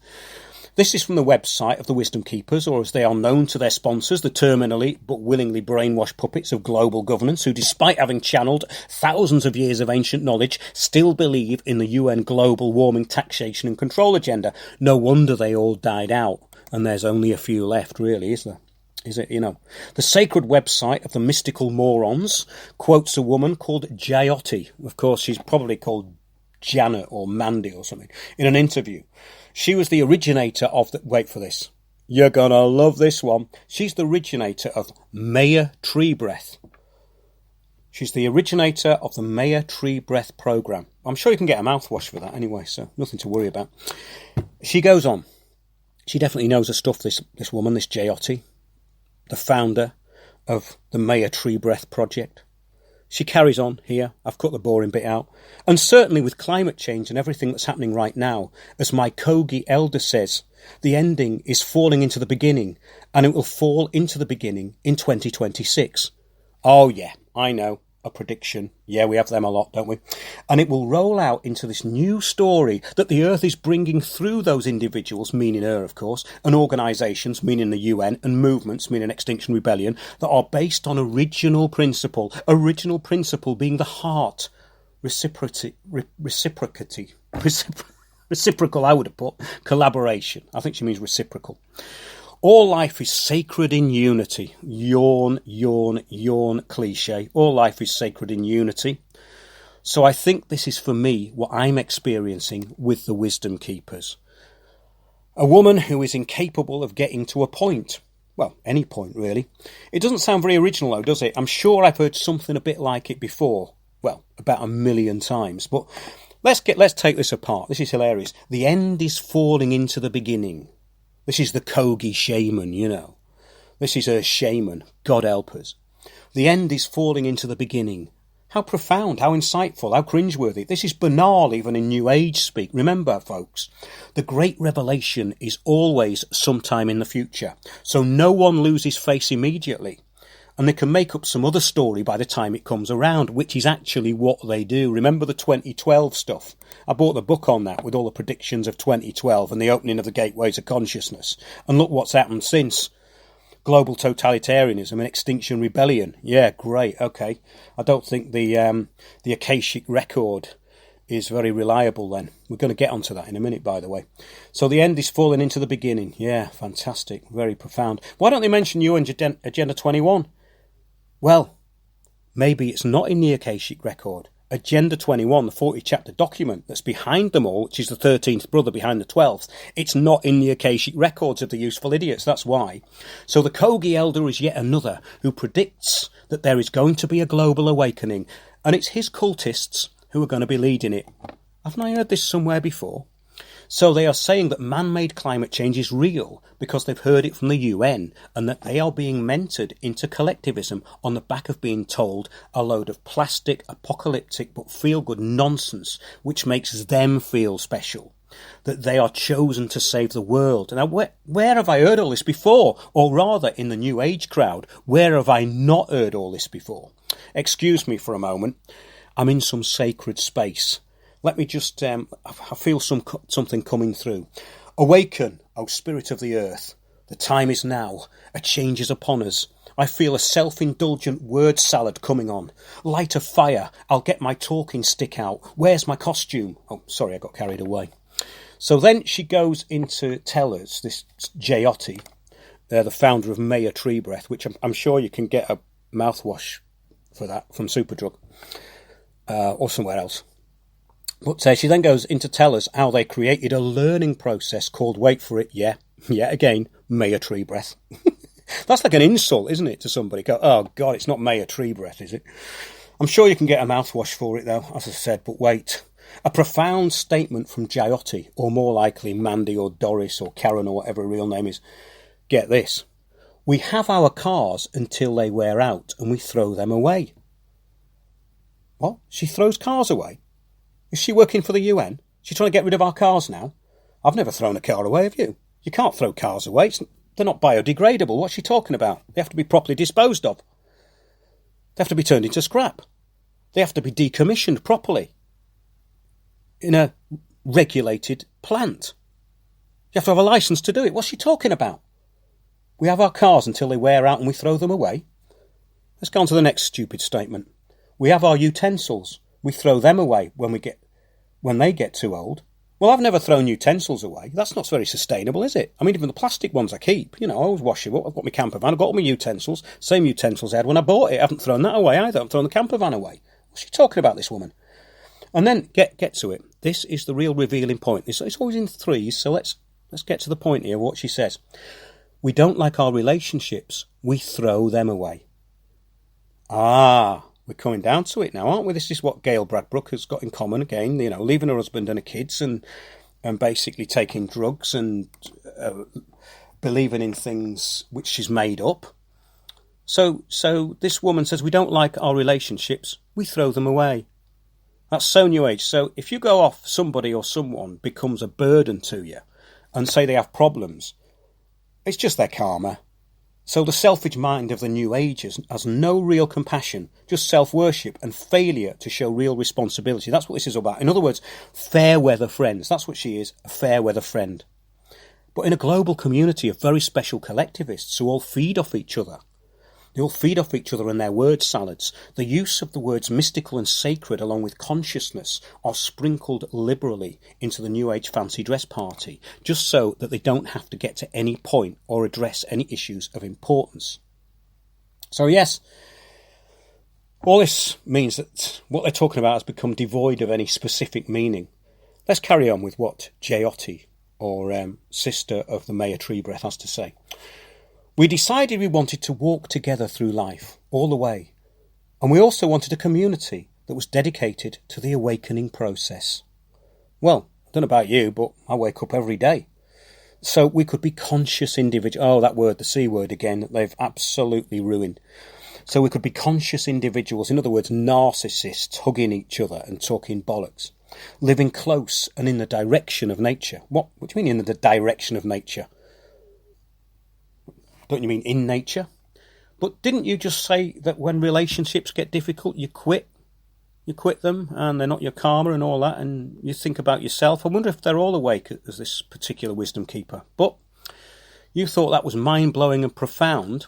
This is from the website of the Wisdom Keepers, or as they are known to their sponsors, the terminally but willingly brainwashed puppets of global governance, who, despite having channeled thousands of years of ancient knowledge, still believe in the UN global warming taxation and control agenda. No wonder they all died out, and there's only a few left, really, is there? Is it, The sacred website of the mystical morons quotes a woman called Gaia. Of course, she's probably called Janet or Mandy or something, in an interview. She was the originator of the... Wait for this. You're going to love this one. She's the originator of Maya Tree Breath. She's the originator of the Maya Tree Breath program. I'm sure you can get a mouthwash for that anyway, so nothing to worry about. She goes on. She definitely knows her stuff, this woman, this Gaia, the founder of the Maya Tree Breath project. She carries on here. I've cut the boring bit out. And certainly with climate change and everything that's happening right now, as my Kogi elder says, the ending is falling into the beginning, and it will fall into the beginning in 2026. Oh yeah, I know. A prediction. Yeah, we have them a lot, don't we? And it will roll out into this new story that the Earth is bringing through those individuals, meaning her, of course, and organisations, meaning the UN, and movements, meaning Extinction Rebellion, that are based on original principle being the heart, reciprocity, reciprocal, I would have put, collaboration. I think she means reciprocal. All life is sacred in unity. Yawn, yawn, yawn, cliche. All life is sacred in unity. So I think this is for me what I'm experiencing with the wisdom keepers. A woman who is incapable of getting to a point. Well, any point really. It doesn't sound very original though, does it? I'm sure I've heard something a bit like it before. Well, about 1,000,000 times. But let's take this apart. This is hilarious. The end is falling into the beginning. This is the Kogi shaman, you know. This is a shaman. God help us. The end is falling into the beginning. How profound, how insightful, how cringeworthy. This is banal even in New Age speak. Remember, folks, the great revelation is always sometime in the future. So no one loses face immediately. And they can make up some other story by the time it comes around, which is actually what they do. Remember the 2012 stuff? I bought the book on that with all the predictions of 2012 and the opening of the gateways of consciousness. And look what's happened since. Global totalitarianism and extinction rebellion. Yeah, great, okay. I don't think the Akashic record is very reliable then. We're going to get onto that in a minute, by the way. So the end is falling into the beginning. Yeah, fantastic, very profound. Why don't they mention you and Agenda 21? Well, maybe it's not in the Akashic record. Agenda 21, the 40-chapter document that's behind them all, which is the 13th brother behind the 12th, it's not in the Akashic records of the useful idiots, that's why. So the Kogi elder is yet another who predicts that there is going to be a global awakening, and it's his cultists who are going to be leading it. Haven't I heard this somewhere before? So they are saying that man-made climate change is real because they've heard it from the UN and that they are being mentored into collectivism on the back of being told a load of plastic, apocalyptic but feel-good nonsense which makes them feel special. That they are chosen to save the world. Now, where have I heard all this before? Or rather, in the New Age crowd, where have I not heard all this before? Excuse me for a moment. I'm in some sacred space. Let me just, I feel something coming through. Awaken, O spirit of the earth. The time is now. A change is upon us. I feel a self-indulgent word salad coming on. Light a fire. I'll get my talking stick out. Where's my costume? Oh, sorry, I got carried away. So then she goes into tell us, this Jyothi, the founder of Maya Tree Breath, which I'm sure you can get a mouthwash for that from Superdrug or somewhere else. But she then goes in to tell us how they created a learning process called, wait for it, yet again, Maya Tree Breath. That's like an insult, isn't it, to somebody? Go, oh, God, it's not Maya Tree Breath, is it? I'm sure you can get a mouthwash for it, though, as I said, but wait. A profound statement from Jyothi, or more likely Mandy or Doris or Karen or whatever her real name is. Get this. We have our cars until they wear out and we throw them away. What? She throws cars away? Is she working for the UN? She's trying to get rid of our cars now? I've never thrown a car away, have you? You can't throw cars away. They're not biodegradable. What's she talking about? They have to be properly disposed of. They have to be turned into scrap. They have to be decommissioned properly in a regulated plant. You have to have a licence to do it. What's she talking about? We have our cars until they wear out and we throw them away. Let's go on to the next stupid statement. We have our utensils. We throw them away when they get too old. Well, I've never thrown utensils away. That's not very sustainable, is it? I mean, even the plastic ones I keep, I always wash them up. I've got my camper van. I've got all my utensils. Same utensils I had when I bought it. I haven't thrown that away either. I've thrown the camper van away. What's she talking about, this woman? And then get to it. This is the real revealing point. It's always in threes, so let's get to the point here, what she says. We don't like our relationships. We throw them away. Ah, we're coming down to it now, aren't we? This is what Gail Bradbrook has got in common again, leaving her husband and her kids and basically taking drugs and believing in things which she's made up. So this woman says we don't like our relationships, we throw them away. That's so New Age. So if you go off, somebody or someone becomes a burden to you and say they have problems, it's just their karma. So the selfish mind of the New Agers has no real compassion, just self-worship and failure to show real responsibility. That's what this is about. In other words, fair weather friends. That's what she is, a fair weather friend. But in a global community of very special collectivists who all feed off each other, They all feed off each other and their word salads. The use of the words mystical and sacred along with consciousness are sprinkled liberally into the New Age fancy dress party, just so that they don't have to get to any point or address any issues of importance. So yes, all this means that what they're talking about has become devoid of any specific meaning. Let's carry on with what Jyoti, or sister of the Maya Tree Breath, has to say. We decided we wanted to walk together through life, all the way. And we also wanted a community that was dedicated to the awakening process. Well, I don't know about you, but I wake up every day. So we could be conscious individuals. Oh, that word, the C word again, that they've absolutely ruined. So we could be conscious individuals, in other words, narcissists hugging each other and talking bollocks, living close and in the direction of nature. What do you mean in the direction of nature? Don't you mean in nature? But didn't you just say that when relationships get difficult, you quit? You quit them and they're not your karma and all that, and you think about yourself. I wonder if they're all awake as this particular wisdom keeper. But you thought that was mind-blowing and profound.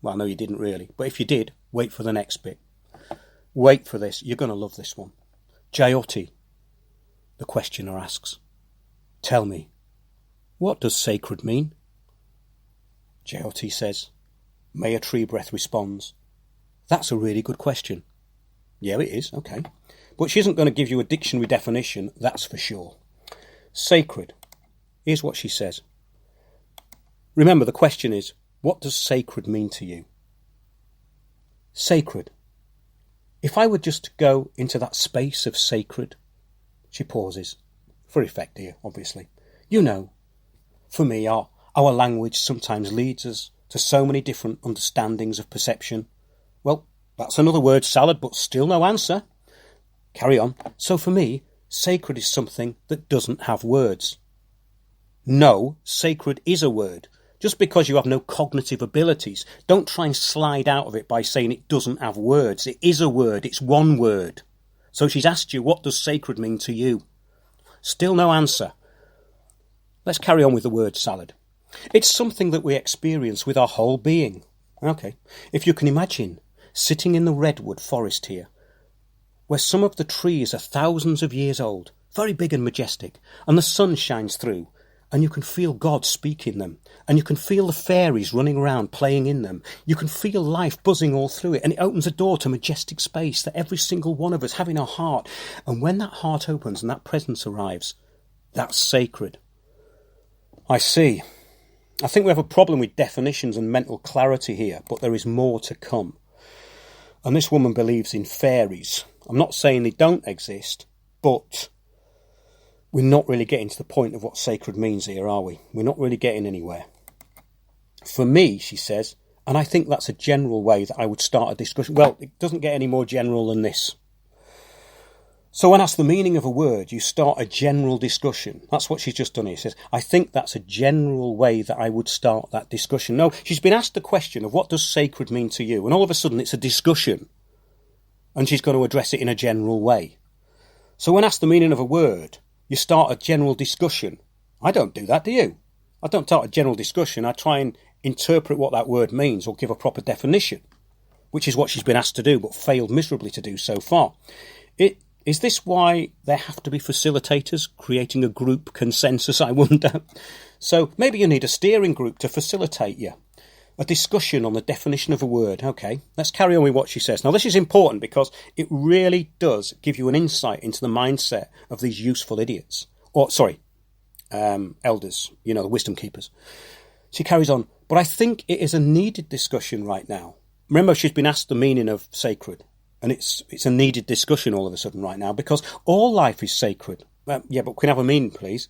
Well, no, you didn't really. But if you did, wait for the next bit. Wait for this. You're going to love this one. Jyoti, the questioner asks, tell me, what does sacred mean? Jyoti says. Maya Tree Breath responds, that's a really good question. Yeah, it is, okay. But she isn't going to give you a dictionary definition, that's for sure. Sacred. Here's what she says. Remember, the question is, what does sacred mean to you? Sacred. If I were just to go into that space of sacred, she pauses, for effect here, obviously. You know, for me, our language sometimes leads us to so many different understandings of perception. Well, that's another word salad, but still no answer. Carry on. So for me, sacred is something that doesn't have words. No, sacred is a word. Just because you have no cognitive abilities, don't try and slide out of it by saying it doesn't have words. It is a word. It's one word. So she's asked you, what does sacred mean to you? Still no answer. Let's carry on with the word salad. It's something that we experience with our whole being. Okay. If you can imagine sitting in the redwood forest here, where some of the trees are thousands of years old, very big and majestic, and the sun shines through, and you can feel God speak in them, and you can feel the fairies running around playing in them. You can feel life buzzing all through it, and it opens a door to majestic space that every single one of us have in our heart. And when that heart opens and that presence arrives, that's sacred. I see. I think we have a problem with definitions and mental clarity here, but there is more to come. And this woman believes in fairies. I'm not saying they don't exist, but we're not really getting to the point of what sacred means here, are we? We're not really getting anywhere. For me, she says, and I think that's a general way that I would start a discussion. Well, it doesn't get any more general than this. So when asked the meaning of a word, you start a general discussion. That's what she's just done here. She says, I think that's a general way that I would start that discussion. No, she's been asked the question of what does sacred mean to you? And all of a sudden it's a discussion. And she's going to address it in a general way. So when asked the meaning of a word, you start a general discussion. I don't do that, do you? I don't start a general discussion. I try and interpret what that word means or give a proper definition, which is what she's been asked to do, but failed miserably to do so far. Is this why there have to be facilitators creating a group consensus, I wonder? So maybe you need a steering group to facilitate you. A discussion on the definition of a word. Okay, let's carry on with what she says. Now, this is important because it really does give you an insight into the mindset of these useful idiots. Elders, you know, the wisdom keepers. She carries on, but I think it is a needed discussion right now. Remember, she's been asked the meaning of sacred. And it's a needed discussion all of a sudden right now because all life is sacred. Yeah, but can we have a meaning, please?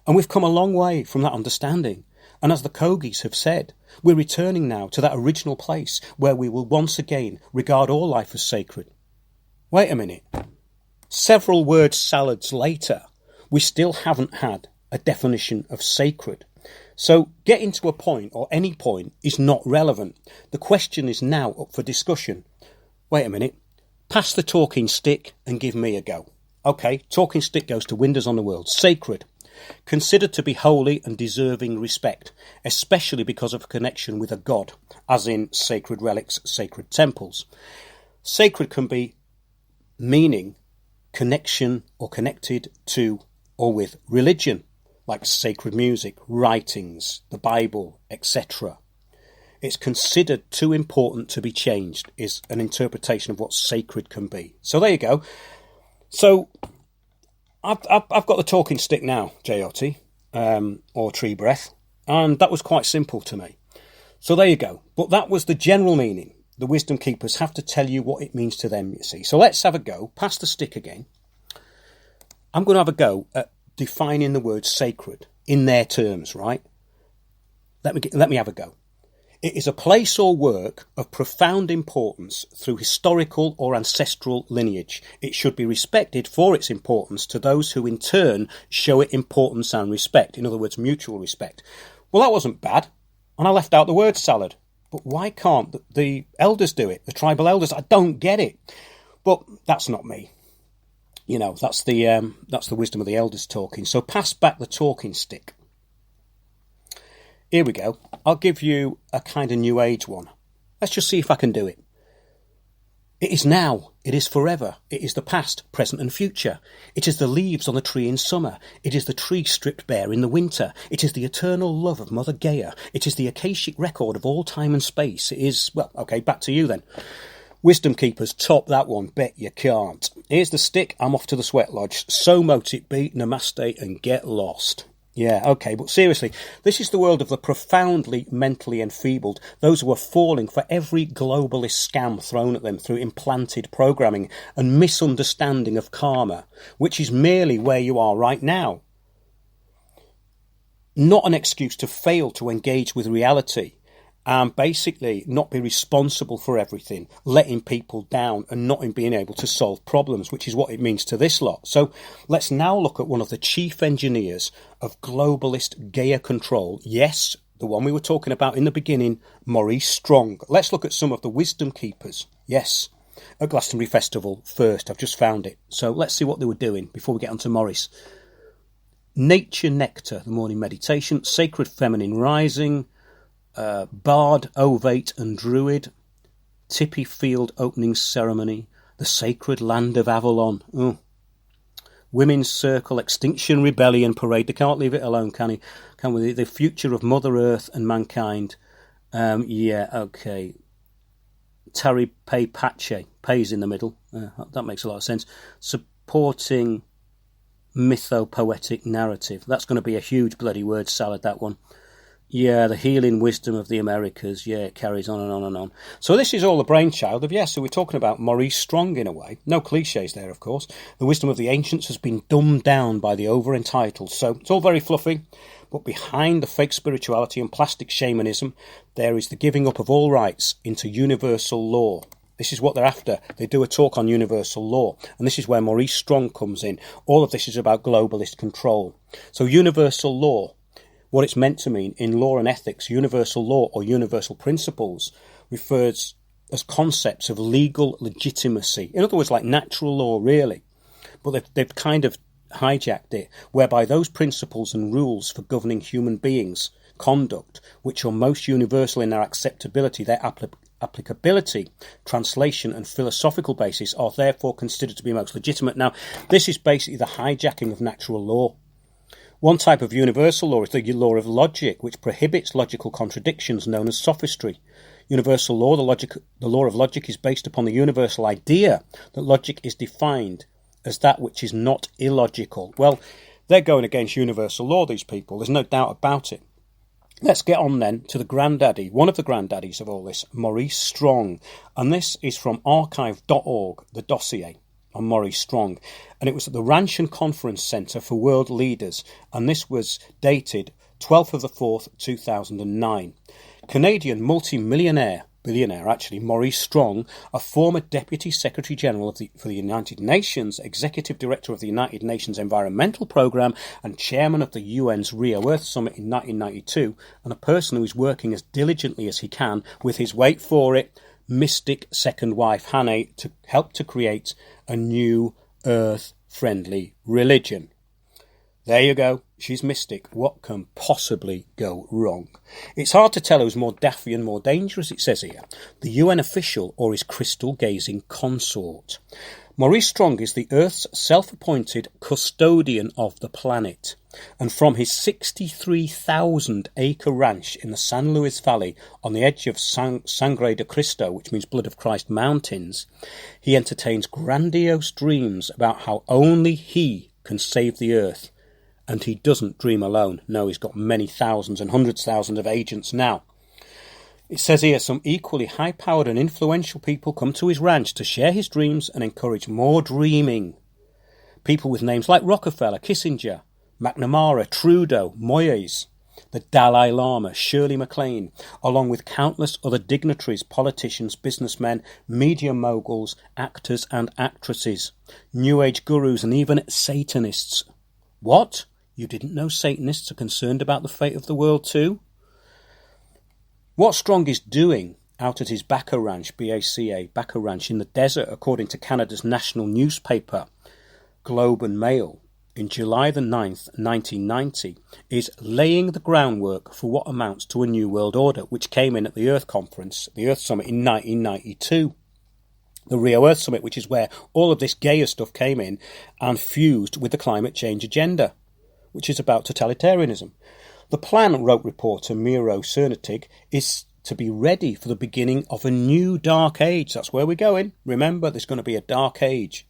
And we've come a long way from that understanding. And as the Kogis have said, we're returning now to that original place where we will once again regard all life as sacred. Wait a minute. Several word salads later, we still haven't had a definition of sacred. So getting to a point or any point is not relevant. The question is now up for discussion. Wait a minute. Pass the talking stick and give me a go. Okay, talking stick goes to Windows on the World. Sacred. considered to be holy and deserving respect, especially because of a connection with a god, as in sacred relics, sacred temples. Sacred can be meaning connection or connected to or with religion, like sacred music, writings, the Bible, etc. It's considered too important to be changed, is an interpretation of what sacred can be. So there you go. So I've got the talking stick now, JOT, or tree breath, and that was quite simple to me. So there you go. But that was the general meaning. The wisdom keepers have to tell you what it means to them, you see. So let's have a go. Pass the stick again. I'm going to have a go at defining the word sacred in their terms, right? Let me have a go. It is a place or work of profound importance through historical or ancestral lineage. It should be respected for its importance to those who in turn show it importance and respect. In other words, mutual respect. Well, that wasn't bad. And I left out the word salad. But why can't the elders do it? The tribal elders? I don't get it. But that's not me. You know, that's the wisdom of the elders talking. So pass back the talking stick. Here we go. I'll give you a kind of new age one. Let's just see if I can do it. It is now. It is forever. It is the past, present and future. It is the leaves on the tree in summer. It is the tree stripped bare in the winter. It is the eternal love of Mother Gaia. It is the akashic record of all time and space. It is, well, okay, back to you then. Wisdom keepers, top that one. Bet you can't. Here's the stick. I'm off to the sweat lodge. So mote it be. Namaste and get lost. Yeah, okay, but seriously, this is the world of the profoundly mentally enfeebled, those who are falling for every globalist scam thrown at them through implanted programming and misunderstanding of karma, which is merely where you are right now. Not an excuse to fail to engage with reality and basically not be responsible for everything, letting people down and not in being able to solve problems, which is what it means to this lot. So let's now look at one of the chief engineers of globalist Gaia control. Yes, the one we were talking about in the beginning, Maurice Strong. Let's look at some of the wisdom keepers. Yes, at Glastonbury Festival first. I've just found it. So let's see what they were doing before we get on to Maurice. Nature Nectar, the morning meditation, Sacred Feminine Rising, Bard, Ovate and Druid, Tippy Field Opening Ceremony, the Sacred Land of Avalon, Women's Circle, Extinction Rebellion Parade. They can't leave it alone, can we? The future of Mother Earth and mankind. Yeah, okay. Tari Pei Pache, Pei's in the middle. That makes a lot of sense. Supporting mytho-poetic narrative. That's going to be a huge bloody word salad, that one. Yeah, the healing wisdom of the Americas. Yeah, it carries on and on and on. So this is all the brainchild of, yes, so we're talking about Maurice Strong in a way. No cliches there, of course. The wisdom of the ancients has been dumbed down by the over-entitled. So it's all very fluffy. But behind the fake spirituality and plastic shamanism, there is the giving up of all rights into universal law. This is what they're after. They do a talk on universal law. And this is where Maurice Strong comes in. All of this is about globalist control. So universal law. What it's meant to mean in law and ethics, universal law or universal principles refers as concepts of legal legitimacy. In other words, like natural law, really. But they've kind of hijacked it, whereby those principles and rules for governing human beings' conduct, which are most universal in their acceptability, their applicability, translation and philosophical basis, are therefore considered to be most legitimate. Now, this is basically the hijacking of natural law. One type of universal law is the law of logic, which prohibits logical contradictions known as sophistry. Universal law, the law of logic, is based upon the universal idea that logic is defined as that which is not illogical. Well, they're going against universal law, these people. There's no doubt about it. Let's get on then to the granddaddy, one of the granddaddies of all this, Maurice Strong. And this is from archive.org, the dossier on Maurice Strong, and it was at the Ranchen Conference Centre for World Leaders, and this was dated 12th of the 4th, 2009. Canadian multi-billionaire, Maurice Strong, a former Deputy Secretary-General for the United Nations, Executive Director of the United Nations Environmental Programme, and Chairman of the UN's Rio Earth Summit in 1992, and a person who is working as diligently as he can with his, wait for it, mystic second wife Hannah to help to create a new Earth-friendly religion. There you go. She's mystic. What can possibly go wrong? It's hard to tell who's more daffy and more dangerous, it says here. The UN official or his crystal-gazing consort. Maurice Strong is the Earth's self-appointed custodian of the planet. And from his 63,000-acre ranch in the San Luis Valley on the edge of Sangre de Cristo, which means Blood of Christ Mountains, he entertains grandiose dreams about how only he can save the Earth. And he doesn't dream alone. No, he's got many thousands and hundreds of thousands of agents now. It says here, some equally high-powered and influential people come to his ranch to share his dreams and encourage more dreaming. People with names like Rockefeller, Kissinger, McNamara, Trudeau, Moyes, the Dalai Lama, Shirley MacLaine, along with countless other dignitaries, politicians, businessmen, media moguls, actors and actresses, New Age gurus and even Satanists. What? You didn't know Satanists are concerned about the fate of the world too? What Strong is doing out at his Baca Ranch, B-A-C-A, Baca Ranch, in the desert, according to Canada's national newspaper, Globe and Mail, in July the 9th, 1990, is laying the groundwork for what amounts to a new world order, which came in at the Earth Conference, the Earth Summit in 1992. The Rio Earth Summit, which is where all of this Gaia stuff came in and fused with the climate change agenda, which is about totalitarianism. The plan, wrote reporter Miro Cernatig, is to be ready for the beginning of a new dark age. That's where we're going. Remember, there's going to be a dark age.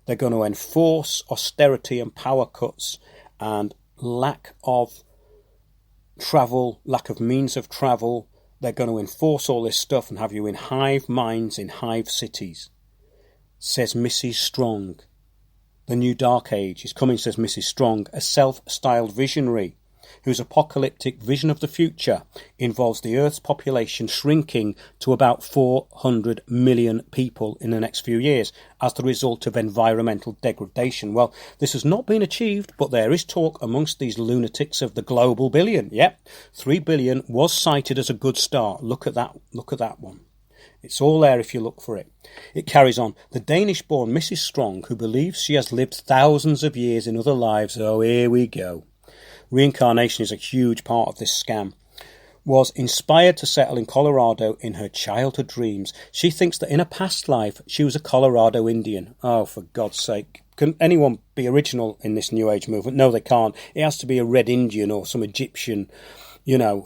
They're going to enforce austerity and power cuts and lack of travel, lack of means of travel. They're going to enforce all this stuff and have you in hive minds in hive cities, says Mrs. Strong. The new dark age is coming, says Mrs. Strong, a self-styled visionary whose apocalyptic vision of the future involves the Earth's population shrinking to about 400 million people in the next few years as the result of environmental degradation. Well, this has not been achieved, but there is talk amongst these lunatics of the global billion. Yep, 3 billion was cited as a good start. Look at that one. It's all there if you look for it. It carries on. The Danish-born Mrs. Strong, who believes she has lived thousands of years in other lives, oh, here we go. Reincarnation is a huge part of this scam. Was inspired to settle in Colorado in her childhood dreams. She thinks that in a past life she was a Colorado Indian. Oh, for God's sake. Can anyone be original in this New Age movement? No, they can't. It has to be a Red Indian or some Egyptian,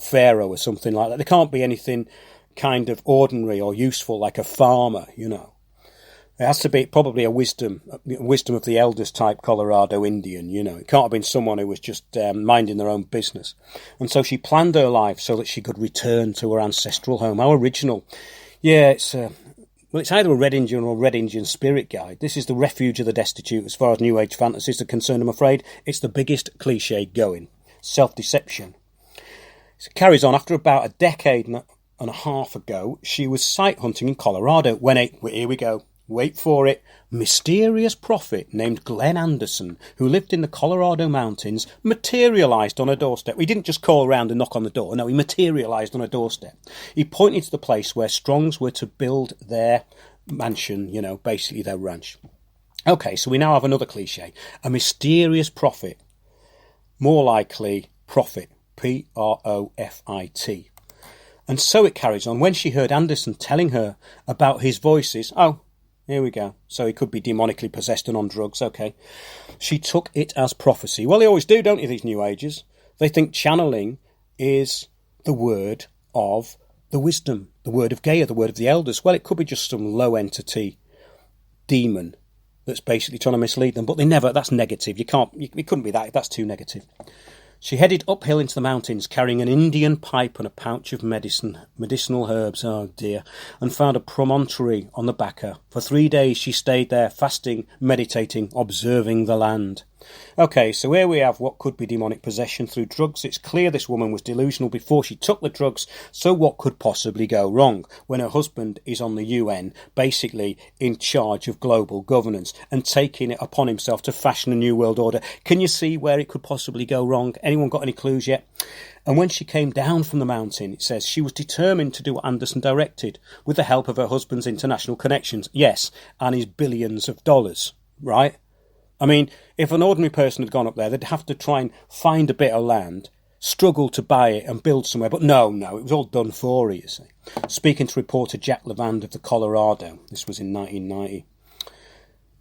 pharaoh or something like that. There can't be anything kind of ordinary or useful like a farmer, It has to be probably a wisdom of the elders type Colorado Indian, It can't have been someone who was just minding their own business. And so she planned her life so that she could return to her ancestral home. How original. Yeah, it's either a Red Indian or a Red Indian spirit guide. This is the refuge of the destitute as far as New Age fantasies are concerned, I'm afraid. It's the biggest cliche going. Self-deception. So it carries on. After about a decade and a half ago, she was sight hunting in Colorado when here we go. Wait for it. Mysterious prophet named Glenn Anderson, who lived in the Colorado mountains, materialised on her doorstep. He didn't just call around and knock on the door. No, he materialised on her doorstep. He pointed to the place where Strongs were to build their mansion, basically their ranch. Okay, so we now have another cliche. A mysterious prophet. More likely, prophet. P-R-O-F-I-T. And so it carries on. When she heard Anderson telling her about his voices, here we go. So he could be demonically possessed and on drugs. Okay. She took it as prophecy. Well, they always do, don't you, these New Agers? They think channeling is the word of the wisdom, the word of Gaia, the word of the elders. Well, it could be just some low entity demon that's basically trying to mislead them. But that's negative. It couldn't be that. That's too negative. She headed uphill into the mountains, carrying an Indian pipe and a pouch of medicinal herbs, oh dear, and found a promontory on the Baca. For 3 days she stayed there, fasting, meditating, observing the land. Okay, so here we have what could be demonic possession through drugs. It's clear this woman was delusional before she took the drugs, so what could possibly go wrong when her husband is on the UN, basically in charge of global governance and taking it upon himself to fashion a new world order? Can you see where it could possibly go wrong? Anyone got any clues yet? And when she came down from the mountain, it says, she was determined to do what Anderson directed, with the help of her husband's international connections. Yes, and his billions of dollars, right? I mean, if an ordinary person had gone up there, they'd have to try and find a bit of land, struggle to buy it and build somewhere. But no, it was all done for you, see. Speaking to reporter Jack Levand of the Colorado, this was in 1990.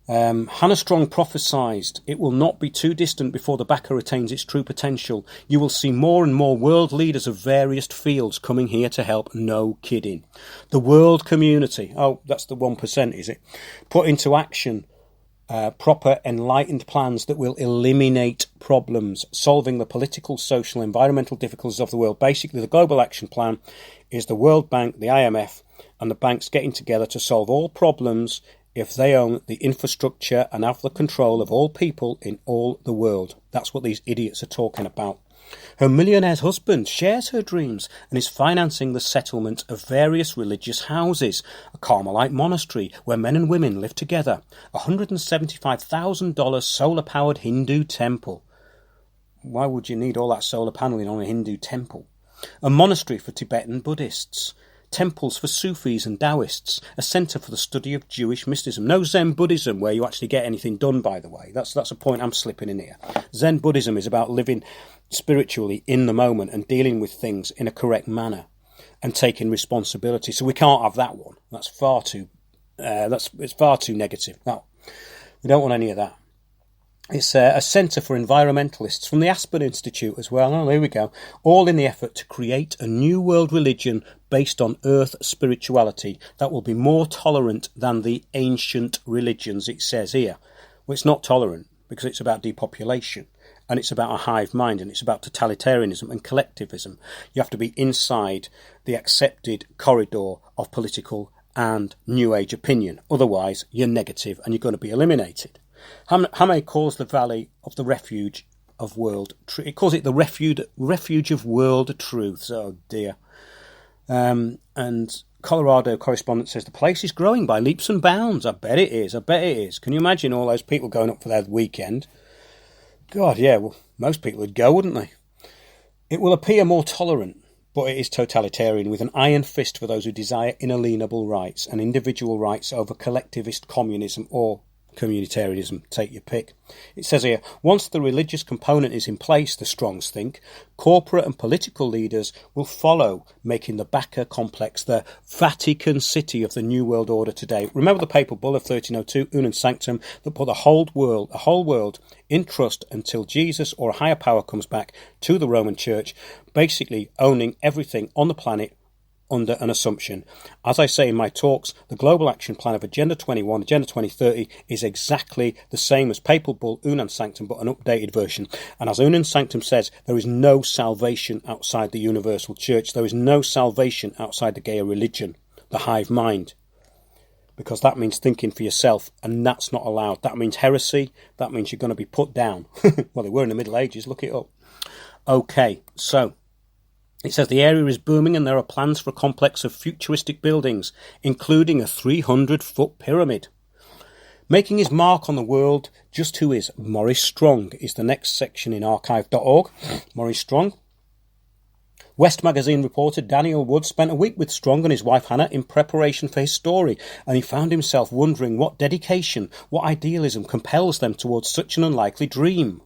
Hannah Strong prophesied, it will not be too distant before the Backer attains its true potential. You will see more and more world leaders of various fields coming here to help. No kidding. The world community, oh, that's the 1%, is it? Put into action proper enlightened plans that will eliminate problems, solving the political, social, environmental difficulties of the world. Basically, the Global Action Plan is the World Bank, the IMF, and the banks getting together to solve all problems if they own the infrastructure and have the control of all people in all the world. That's what these idiots are talking about. Her millionaire's husband shares her dreams and is financing the settlement of various religious houses, a Carmelite monastery where men and women live together, a $175,000 solar-powered Hindu temple. Why would you need all that solar paneling on a Hindu temple? A monastery for Tibetan Buddhists, temples for Sufis and Taoists, a centre for the study of Jewish mysticism. No Zen Buddhism where you actually get anything done, by the way. That's a point I'm slipping in here. Zen Buddhism is about living spiritually in the moment and dealing with things in a correct manner and taking responsibility. So we can't have that one. It's far too negative. No, we don't want any of that. It's a centre for environmentalists from the Aspen Institute as well. Oh, there we go. All in the effort to create a new world religion based on earth spirituality that will be more tolerant than the ancient religions, it says here. Well, it's not tolerant because it's about depopulation and it's about a hive mind and it's about totalitarianism and collectivism. You have to be inside the accepted corridor of political and New Age opinion. Otherwise, you're negative and you're going to be eliminated. Hammay calls the Valley of the Refuge of World Truth. It calls it the refuge of world truths. Oh dear. And Colorado correspondent says the place is growing by leaps and bounds. I bet it is. Can you imagine all those people going up for their weekend? God, yeah, well, most people would go, wouldn't they? It will appear more tolerant, but it is totalitarian, with an iron fist for those who desire inalienable rights and individual rights over collectivist communism or communitarianism, take your pick. It says here, once the religious component is in place, the Strongs think, corporate and political leaders will follow, making the Backer complex the Vatican City of the New World Order today. Remember the papal bull of 1302, Unum Sanctum, that put the whole world in trust until Jesus or a higher power comes back to the Roman Church, basically owning everything on the planet under an assumption. As I say in my talks, the Global Action Plan of Agenda 21, Agenda 2030 is exactly the same as Papal Bull Unam Sanctum, but an updated version. And as Unam Sanctum says, there is no salvation outside the universal church. There is no salvation outside the Gaia religion, the hive mind. Because that means thinking for yourself, and that's not allowed. That means heresy. That means you're going to be put down. Well, they were in the Middle Ages. Look it up. Okay, so it says the area is booming and there are plans for a complex of futuristic buildings, including a 300-foot pyramid. Making his mark on the world, just who is Maurice Strong is the next section in archive.org. Maurice Strong. West Magazine reporter Daniel Wood spent a week with Strong and his wife Hannah in preparation for his story, and he found himself wondering what dedication, what idealism compels them towards such an unlikely dream.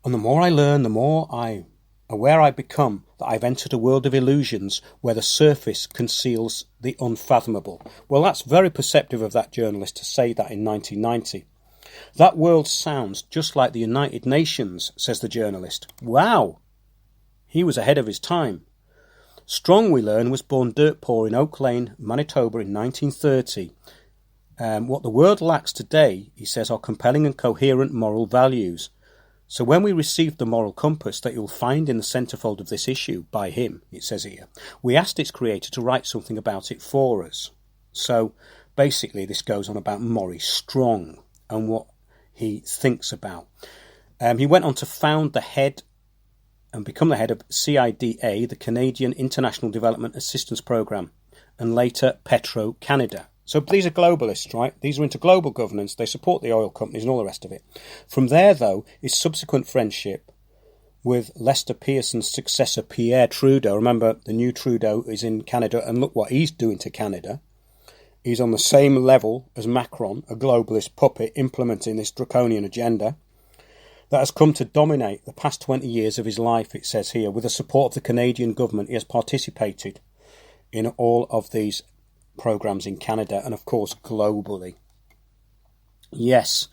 And the more I learn, the more aware I become that I've entered a world of illusions where the surface conceals the unfathomable. Well, that's very perceptive of that journalist to say that in 1990. That world sounds just like the United Nations, says the journalist. Wow! He was ahead of his time. Strong, we learn, was born dirt poor in Oak Lane, Manitoba in 1930. What the world lacks today, he says, are compelling and coherent moral values. So when we received the moral compass that you'll find in the centerfold of this issue by him, it says here, we asked its creator to write something about it for us. So basically this goes on about Maurice Strong and what he thinks about. He went on to found the head and become the head of CIDA, the Canadian International Development Assistance Programme, and later Petro-Canada. So these are globalists, right? These are into global governance. They support the oil companies and all the rest of it. From there, though, his subsequent friendship with Lester Pearson's successor, Pierre Trudeau. Remember, the new Trudeau is in Canada, and look what he's doing to Canada. He's on the same level as Macron, a globalist puppet implementing this draconian agenda that has come to dominate the past 20 years of his life, it says here. With the support of the Canadian government, he has participated in all of these programs in Canada and, of course, globally. Yes,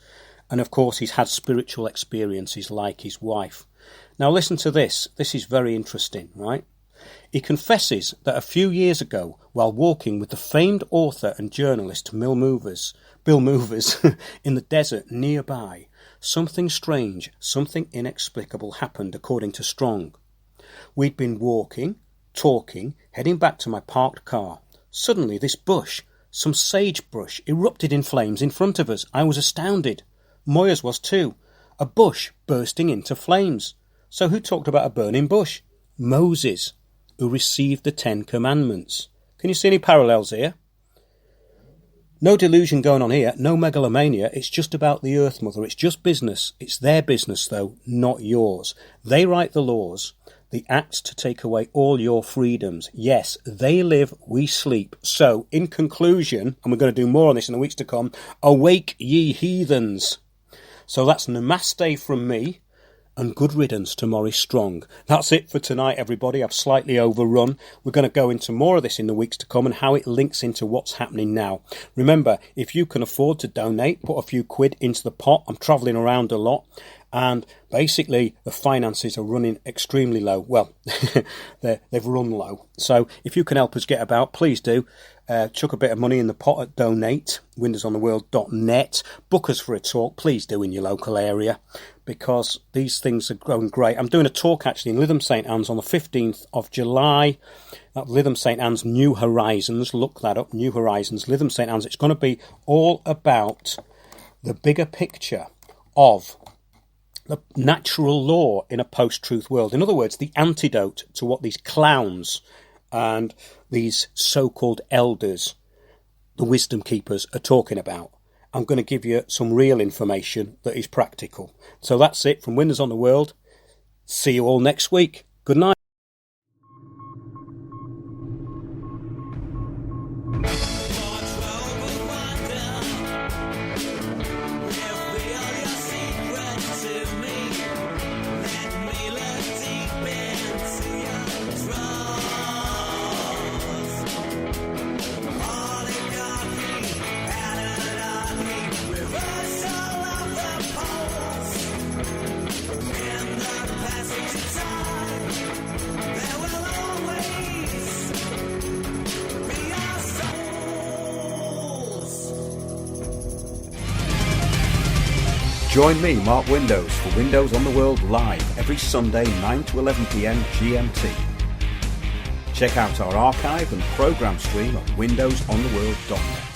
and of course he's had spiritual experiences like his wife. Now listen to this. This is very interesting, right? He confesses that a few years ago, while walking with the famed author and journalist Bill Movers in the desert nearby, something strange, something inexplicable happened, according to Strong. We'd been walking, talking, heading back to my parked car. Suddenly this bush, some sagebrush, erupted in flames in front of us. I was astounded. Moyers was too. A bush bursting into flames. So who talked about a burning bush? Moses, who received the 10 Commandments. Can you see any parallels here? No delusion going on here, no megalomania. It's just about the Earth Mother. It's just business. It's their business, though, not yours. They write the laws, the acts to take away all your freedoms. Yes, they live, we sleep. So, in conclusion, and we're going to do more on this in the weeks to come, awake ye heathens. So that's namaste from me. And good riddance to Maurice Strong. That's it for tonight, everybody. I've slightly overrun. We're going to go into more of this in the weeks to come and how it links into what's happening now. Remember, if you can afford to donate, put a few quid into the pot. I'm travelling around a lot. And basically, the finances are running extremely low. Well, they've run low. So if you can help us get about, please do. Chuck a bit of money in the pot at donate, windowsontheworld.net. Book us for a talk, please do, in your local area, because these things are going great. I'm doing a talk, actually, in Lytham St Anne's on the 15th of July. At Lytham St Anne's New Horizons. Look that up, New Horizons, Lytham St Anne's. It's going to be all about the bigger picture of the natural law in a post-truth world. In other words, the antidote to what these clowns and these so-called elders, the wisdom keepers, are talking about. I'm going to give you some real information that is practical. So that's it from Windows on the World. See you all next week. Good night. Join me, Mark Windows, for Windows on the World live every Sunday 9 to 11 p.m. GMT. Check out our archive and programme stream at windowsontheworld.net.